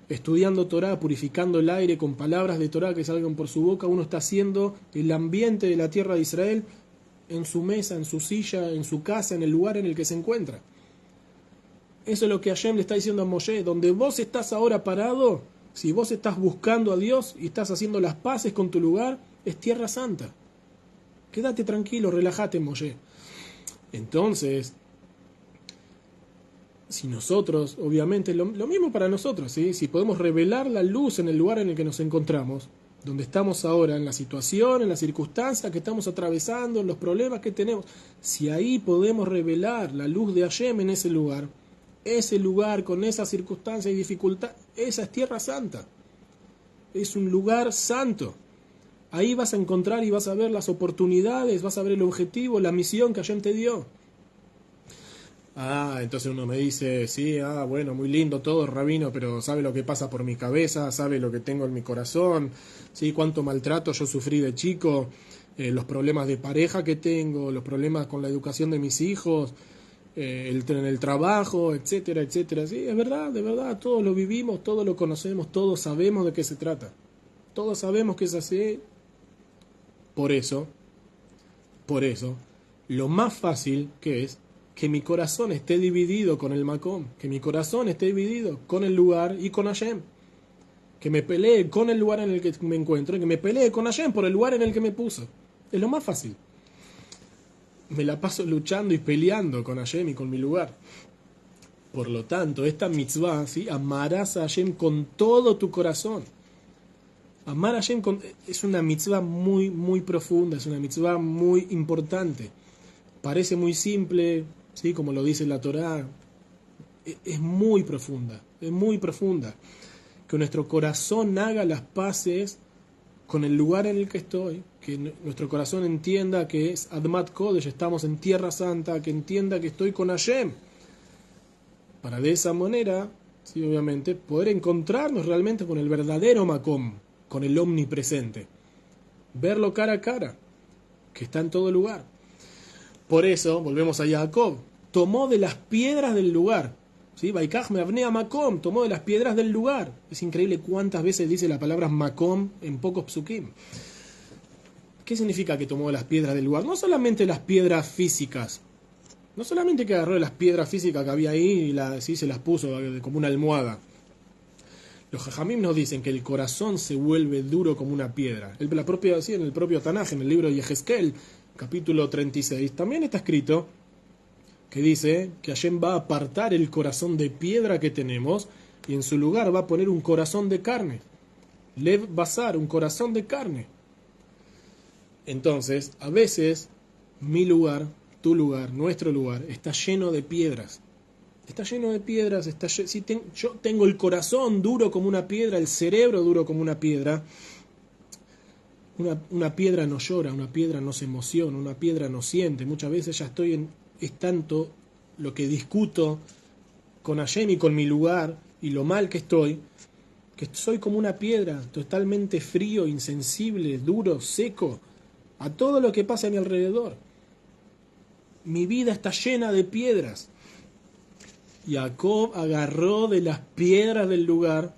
A: Estudiando Torah, purificando el aire con palabras de Torah que salgan por su boca, uno está haciendo el ambiente de la tierra de Israel en su mesa, en su silla, en su casa, en el lugar en el que se encuentra. Eso es lo que Hashem le está diciendo a Moshe. Donde vos estás ahora parado, si vos estás buscando a Dios y estás haciendo las paces con tu lugar, es Tierra Santa. Quédate tranquilo, relájate, Moshe. Entonces, si nosotros, obviamente, lo mismo para nosotros, ¿sí? Si podemos revelar la luz en el lugar en el que nos encontramos, donde estamos ahora, en la situación, en las circunstancias que estamos atravesando, en los problemas que tenemos, si ahí podemos revelar la luz de Hashem en ese lugar con esas circunstancias y dificultad, esa es Tierra Santa. Es un lugar santo. Ahí vas a encontrar y vas a ver las oportunidades, vas a ver el objetivo, la misión que Hashem te dio. Entonces uno me dice, sí, bueno, muy lindo todo, rabino, pero sabe lo que pasa por mi cabeza, sabe lo que tengo en mi corazón, sí, cuánto maltrato yo sufrí de chico, los problemas de pareja que tengo, los problemas con la educación de mis hijos, en el trabajo, etcétera, etcétera. Sí, es verdad, de verdad, todos lo vivimos, todos lo conocemos, todos sabemos de qué se trata. Todos sabemos que es así. Por eso, lo más fácil que es que mi corazón esté dividido con el Makom, que mi corazón esté dividido con el lugar y con Hashem, que me pelee con el lugar en el que me encuentro, que me pelee con Hashem por el lugar en el que me puso. Es lo más fácil. Me la paso luchando y peleando con Hashem y con mi lugar. Por lo tanto, esta mitzvah, ¿sí? Amarás a Hashem con todo tu corazón. Amar a Hashem es una mitzvah muy, muy profunda, es una mitzvah muy importante. Parece muy simple, ¿sí? Como lo dice la Torá, es muy profunda, es muy profunda. Que nuestro corazón haga las paces con el lugar en el que estoy, que nuestro corazón entienda que es Admat Kodesh, estamos en Tierra Santa, que entienda que estoy con Hashem, para de esa manera, sí, obviamente, poder encontrarnos realmente con el verdadero Makom, con el omnipresente, verlo cara a cara, que está en todo lugar. Por eso, volvemos a Jacob, tomó de las piedras del lugar, ¿sí? Vaikach me avnea Makom, tomó de las piedras del lugar. Es increíble cuántas veces dice la palabra Makom en pocos psukim. ¿Qué significa que tomó de las piedras del lugar? No solamente las piedras físicas, no solamente que agarró las piedras físicas que había ahí y se las puso como una almohada. Los Jajamim nos dicen que el corazón se vuelve duro como una piedra. En el propio Tanaj, en el libro de Yehezkel, capítulo 36, también está escrito que dice que Hashem va a apartar el corazón de piedra que tenemos y en su lugar va a poner un corazón de carne. Lev Basar, un corazón de carne. Entonces, a veces, mi lugar, tu lugar, nuestro lugar, está lleno de piedras. Está lleno de piedras. Yo tengo el corazón duro como una piedra, el cerebro duro como una piedra. Una piedra no llora, una piedra no se emociona, una piedra no siente. Muchas veces ya es tanto lo que discuto con Hashem y con mi lugar y lo mal que soy como una piedra, totalmente frío, insensible, duro, seco. a todo lo que pasa a mi alrededor. Mi vida está llena de piedras. Jacob agarró de las piedras del lugar.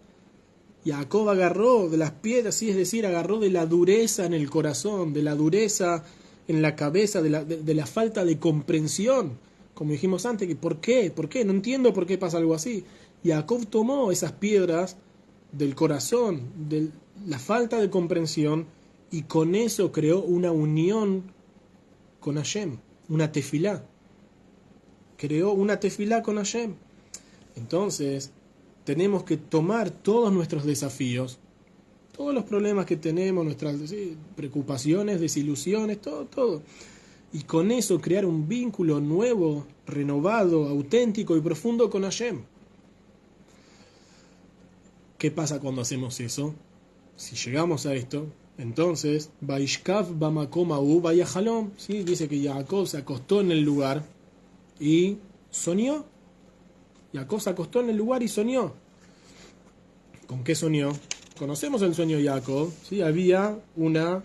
A: Jacob agarró de las piedras, sí, es decir, agarró de la dureza en el corazón, de la dureza en la cabeza, de la falta de comprensión. Como dijimos antes, que ¿por qué? ¿Por qué? No entiendo por qué pasa algo así. Jacob tomó esas piedras del corazón, de la falta de comprensión, y con eso creó una unión con Hashem, una tefilá. Creó una tefilá con Hashem. Entonces, tenemos que tomar todos nuestros desafíos, todos los problemas que tenemos, nuestras preocupaciones, desilusiones, todo. Y con eso crear un vínculo nuevo, renovado, auténtico y profundo con Hashem. ¿Qué pasa cuando hacemos eso? Si llegamos a esto, entonces, Vaishkav bamakom ahu vayahalom, ¿sí? Dice que Jacob se acostó en el lugar y soñó. Jacob se acostó en el lugar y soñó. ¿Con qué soñó? Conocemos el sueño de Jacob, ¿sí? Había una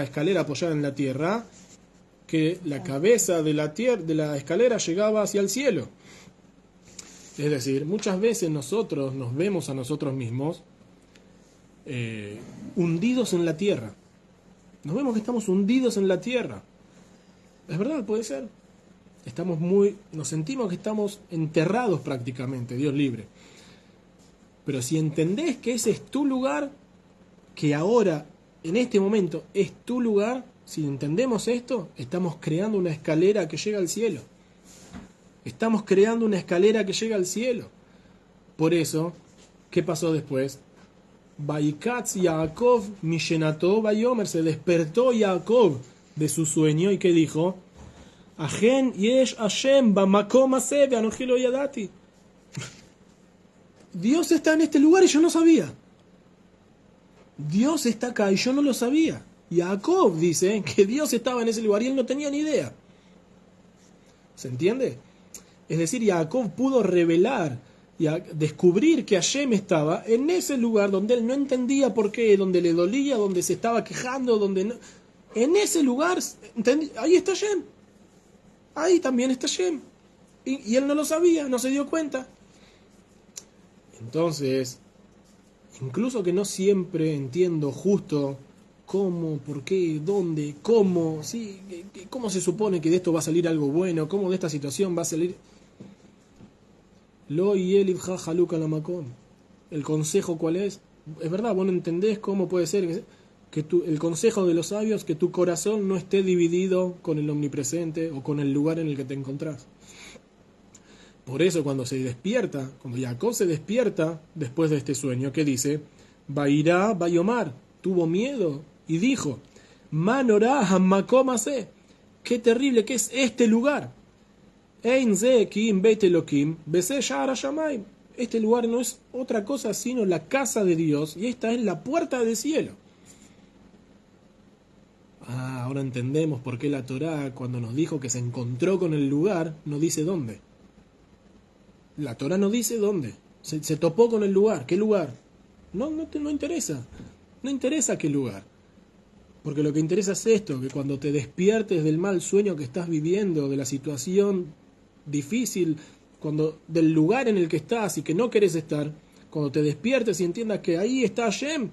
A: escalera apoyada en la tierra, que la cabeza de la escalera llegaba hacia el cielo. Es decir, muchas veces nosotros nos vemos a nosotros mismos hundidos en la tierra. Nos vemos que estamos hundidos en la tierra. ¿Es verdad? Puede ser. Nos sentimos que estamos enterrados prácticamente, Dios libre. Pero si entendés que ese es tu lugar, que ahora, en este momento, es tu lugar, si entendemos esto, estamos creando una escalera que llega al cielo. Estamos creando una escalera que llega al cielo. Por eso, ¿qué pasó después? Vaikatz Yaakov mishenato vayomer, se despertó Jacob de su sueño y ¿qué dijo? Ajen yesh Hashem bamakom aseh ve'anochi lo yadati. Dios está en este lugar y yo no sabía. Dios está acá y yo no lo sabía. Jacob dice que Dios estaba en ese lugar y él no tenía ni idea. ¿Se entiende? Es decir, Jacob pudo revelar y descubrir que Hashem estaba en ese lugar donde él no entendía por qué, donde le dolía, donde se estaba quejando, donde no. En ese lugar, ahí está Hashem. Ahí también está Hashem. Y él no lo sabía, no se dio cuenta. Entonces, incluso que no siempre entiendo justo cómo, por qué, dónde, cómo, ¿sí? Cómo se supone que de esto va a salir algo bueno, cómo de esta situación va a salir. Lo yelivja haluka lamakom. ¿El consejo cuál es? Es verdad, vos no entendés cómo puede ser que el consejo de los sabios, que tu corazón no esté dividido con el omnipresente o con el lugar en el que te encontrás. Por eso cuando Jacob se despierta después de este sueño, ¿qué dice? Vairá Bayomar, tuvo miedo y dijo, Manorá hamakom aseh, qué terrible que es este lugar. Ein ze kim beit Elokim bese sha'ar hashamayim. Este lugar no es otra cosa sino la casa de Dios y esta es la puerta del cielo. Ahora entendemos por qué la Torá, cuando nos dijo que se encontró con el lugar, no dice dónde. La Torá no dice dónde. Se topó con el lugar. ¿Qué lugar? No interesa. No interesa qué lugar. Porque lo que interesa es esto, que cuando te despiertes del mal sueño que estás viviendo, de la situación difícil, del lugar en el que estás y que no querés estar, cuando te despiertes y entiendas que ahí está Hashem,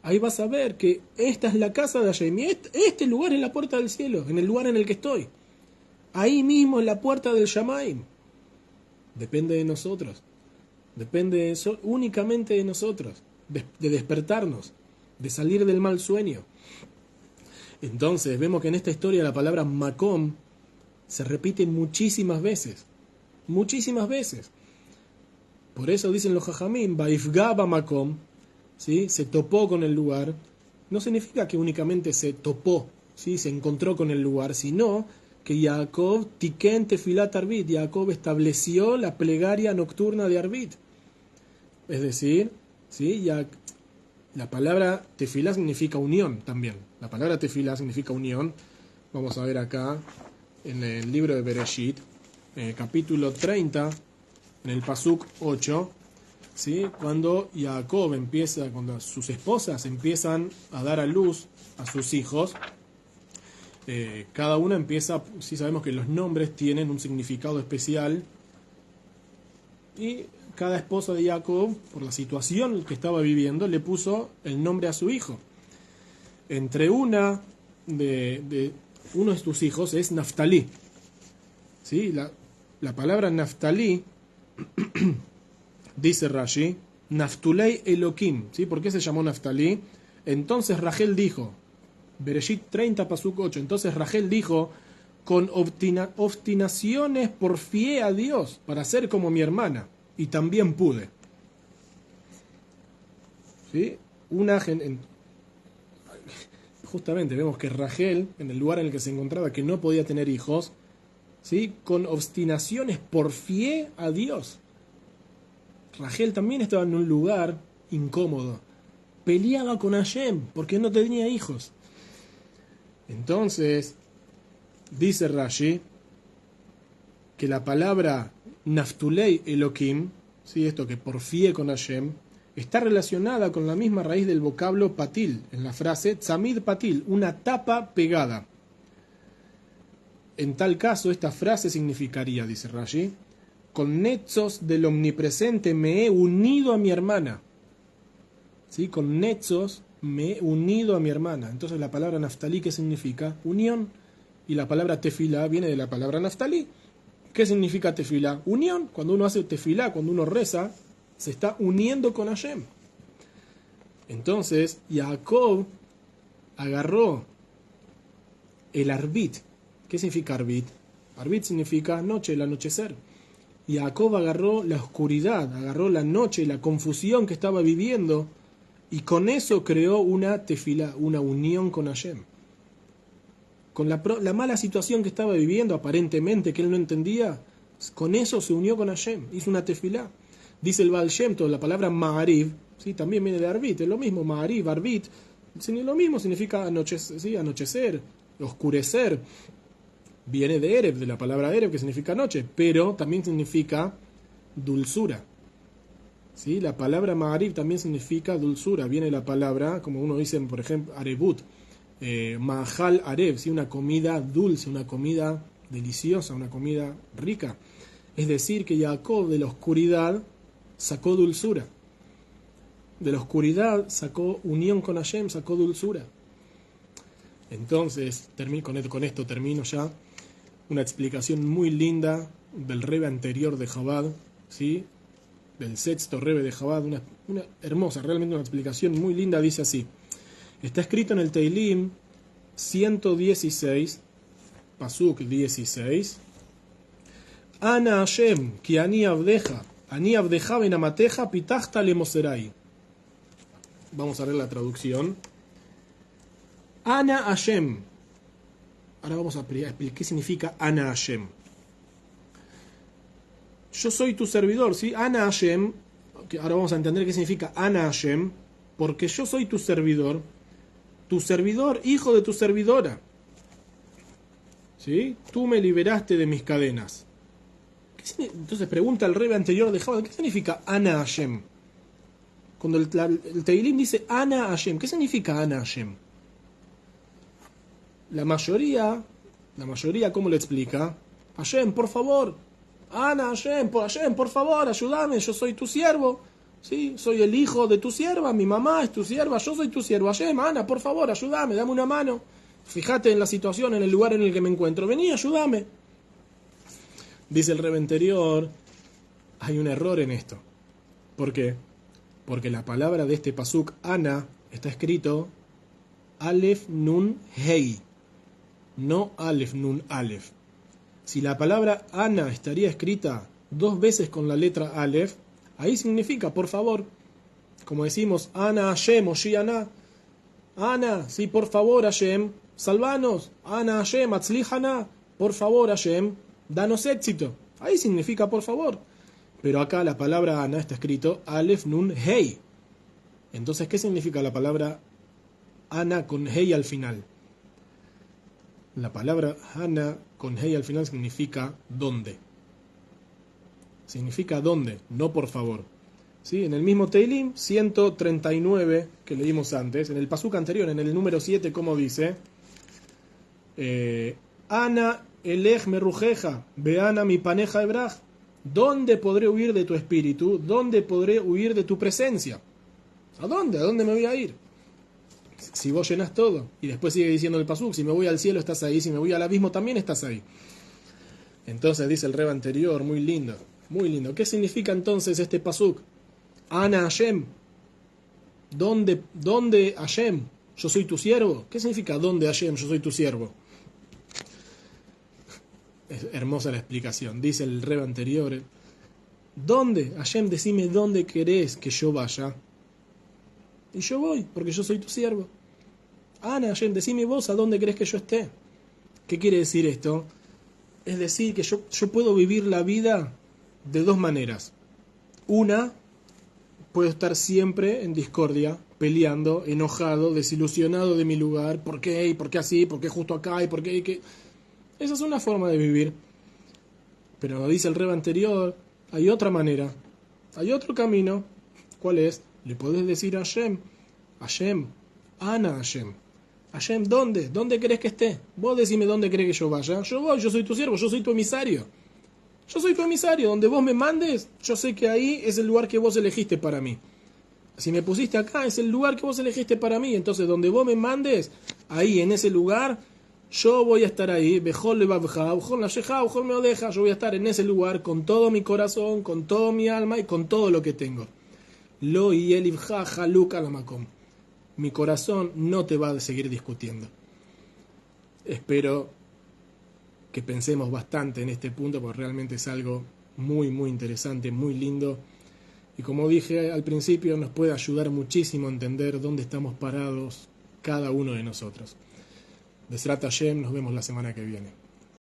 A: ahí vas a ver que esta es la casa de Hashem y este lugar es la puerta del cielo, en el lugar en el que estoy. Ahí mismo es la puerta del Shamaim. Depende de nosotros. Depende únicamente de nosotros, de despertarnos, de salir del mal sueño. Entonces vemos que en esta historia la palabra makom se repite muchísimas veces. Muchísimas veces. Por eso dicen los jajamim, Baifga makom, ¿sí? Se topó con el lugar. No significa que únicamente se topó, ¿sí? Se encontró con el lugar, sino que Jacob tiken tefilat arbit, Jacob estableció la plegaria nocturna de arbit. Es decir, ¿sí? La palabra tefilá significa unión también. La palabra tefilá significa unión. Vamos a ver acá en el libro de Bereshit, en el capítulo 30, en el pasuk 8, ¿sí? Cuando cuando sus esposas empiezan a dar a luz a sus hijos, cada una empieza, sí sabemos que los nombres tienen un significado especial, y cada esposa de Jacob, por la situación que estaba viviendo, le puso el nombre a su hijo. Entre uno de tus hijos es Naftalí. ¿Sí? La palabra Naftalí, dice Rashi, Naftulei Elohim. ¿Sí? ¿Por qué se llamó Naftalí? Entonces Rachel dijo, Bereshit 30, Pasuk 8, entonces Rachel dijo, con obstinaciones porfié a Dios para ser como mi hermana, y también pude. ¿Sí? Justamente vemos que Rachel, en el lugar en el que se encontraba, que no podía tener hijos, ¿sí? Con obstinaciones porfié a Dios. Rachel también estaba en un lugar incómodo. Peleaba con Hashem porque no tenía hijos. Entonces, dice Rashi que la palabra Naftulei Elohim, ¿sí? Esto que porfié con Hashem, está relacionada con la misma raíz del vocablo patil, en la frase tzamid patil, una tapa pegada. En tal caso, esta frase significaría, dice Rashi, con nexos del omnipresente me he unido a mi hermana. ¿Sí? Con nexos me he unido a mi hermana. Entonces la palabra Naftalí, ¿qué significa? Unión. Y la palabra tefilá viene de la palabra Naftalí. ¿Qué significa tefilá? Unión. Cuando uno hace tefilá, cuando uno reza, se está uniendo con Hashem. Entonces, Jacob agarró el arbit. ¿Qué significa arbit? Arbit significa noche, el anochecer. Y Jacob agarró la oscuridad, agarró la noche, la confusión que estaba viviendo, y con eso creó una tefilá, una unión con Hashem. Con la mala situación que estaba viviendo, aparentemente, que él no entendía, con eso se unió con Hashem, hizo una tefilá. Dice el Baal Shem Tov, la palabra ma'ariv, ¿sí? También viene de arbit, es lo mismo, ma'ariv, arbit, lo mismo significa anochecer, ¿sí? Anochecer, oscurecer. Viene de Erev, de la palabra Erev, que significa noche, pero también significa dulzura. ¿Sí? La palabra ma'ariv también significa dulzura. Viene la palabra, como uno dice, por ejemplo, arebut, ma'ajal arev, ¿sí? Una comida dulce, una comida deliciosa, una comida rica. Es decir, que Jacob de la oscuridad sacó dulzura. De la oscuridad sacó unión con Hashem, sacó dulzura. Entonces, con esto termino ya. Una explicación muy linda del Rebbe anterior de Chabad, ¿sí? Del sexto Rebbe de Chabad, una hermosa, realmente una explicación muy linda. Dice así: está escrito en el Teilim 116, Pasuk 16, Ana Hashem, ki ani abdeja ben amateja, pitachta le moserai. Vamos a ver la traducción. Ana Hashem. Ahora vamos a explicar qué significa Ana Hashem. Yo soy tu servidor, ¿sí? Ana Hashem. Ahora vamos a entender qué significa Ana Hashem. Porque yo soy tu servidor, hijo de tu servidora. ¿Sí? Tú me liberaste de mis cadenas. Entonces pregunta el Rebbe anterior de Chabad, ¿qué significa Ana Hashem? Cuando el Teilim dice Ana Hashem, ¿qué significa Ana Hashem? La mayoría, ¿cómo lo explica? Hashem, por favor. Ana Hashem, por favor, ayúdame, yo soy tu siervo. ¿Sí? Soy el hijo de tu sierva, mi mamá es tu sierva, yo soy tu siervo. Hashem, Ana, por favor, ayúdame, dame una mano. Fíjate en la situación, en el lugar en el que me encuentro. Vení, ayúdame. Dice el Rebbe anterior, hay un error en esto. ¿Por qué? Porque la palabra de este pasuk, Ana, está escrito Aleph Nun Hei, no Aleph Nun Aleph. Si la palabra Ana estaría escrita 2 veces con la letra Aleph, ahí significa, por favor, como decimos, Ana Hashem, Oshiana. Ana, sí, por favor, Hashem, salvanos. Ana Hashem, Atzlihana, por favor, Hashem, danos éxito. Ahí significa, por favor. Pero acá la palabra Ana está escrito Aleph Nun Hei. Entonces, ¿qué significa la palabra Ana con Hei al final? La palabra Ana con Hei al final significa ¿dónde? Significa ¿dónde? No por favor. ¿Sí? En el mismo Teilim 139 que leímos antes, en el pasuk anterior, en el número 7, como dice, Ana elech merujeja, veana mi paneja ebraj. ¿Dónde podré huir de tu espíritu? ¿Dónde podré huir de tu presencia? ¿A dónde? ¿A dónde me voy a ir? Si vos llenás todo. Y después sigue diciendo el pasuk, si me voy al cielo estás ahí, si me voy al abismo también estás ahí. Entonces dice el Reb anterior, muy lindo, muy lindo. ¿Qué significa entonces este pasuk? Ana Hashem. ¿Dónde Hashem? Yo soy tu siervo. ¿Qué significa dónde Hashem? Yo soy tu siervo. Es hermosa la explicación. Dice el Reb anterior, ¿dónde? Hashem, decime dónde querés que yo vaya. Y yo voy, porque yo soy tu siervo. Ana, Hashem, decime vos a dónde querés que yo esté. ¿Qué quiere decir esto? Es decir, que yo puedo vivir la vida de dos maneras. Una, puedo estar siempre en discordia, peleando, enojado, desilusionado de mi lugar. ¿Por qué? ¿Y por qué así? ¿Por qué justo acá? ¿Y por qué? ¿Qué? Esa es una forma de vivir. Pero como dice el Reb anterior, hay otra manera. Hay otro camino. ¿Cuál es? Le podés decir a Hashem, Hashem, Ana Hashem. Hashem, ¿dónde? ¿Dónde querés que esté? Vos decime dónde querés que yo vaya. Yo voy, yo soy tu siervo, yo soy tu emisario. Yo soy tu emisario. Donde vos me mandes, yo sé que ahí es el lugar que vos elegiste para mí. Si me pusiste acá, es el lugar que vos elegiste para mí. Entonces, donde vos me mandes, ahí, en ese lugar, yo voy a estar ahí. Bejol levavja, bejol nasheja, bejol meodeja. Yo voy a estar en ese lugar con todo mi corazón, con todo mi alma y con todo lo que tengo. Lo yelivja haluk alamakom. Mi corazón no te va a seguir discutiendo. Espero que pensemos bastante en este punto, porque realmente es algo muy, muy interesante, muy lindo. Y como dije al principio, nos puede ayudar muchísimo a entender dónde estamos parados cada uno de nosotros. Besrat Hashem, nos vemos la semana que viene.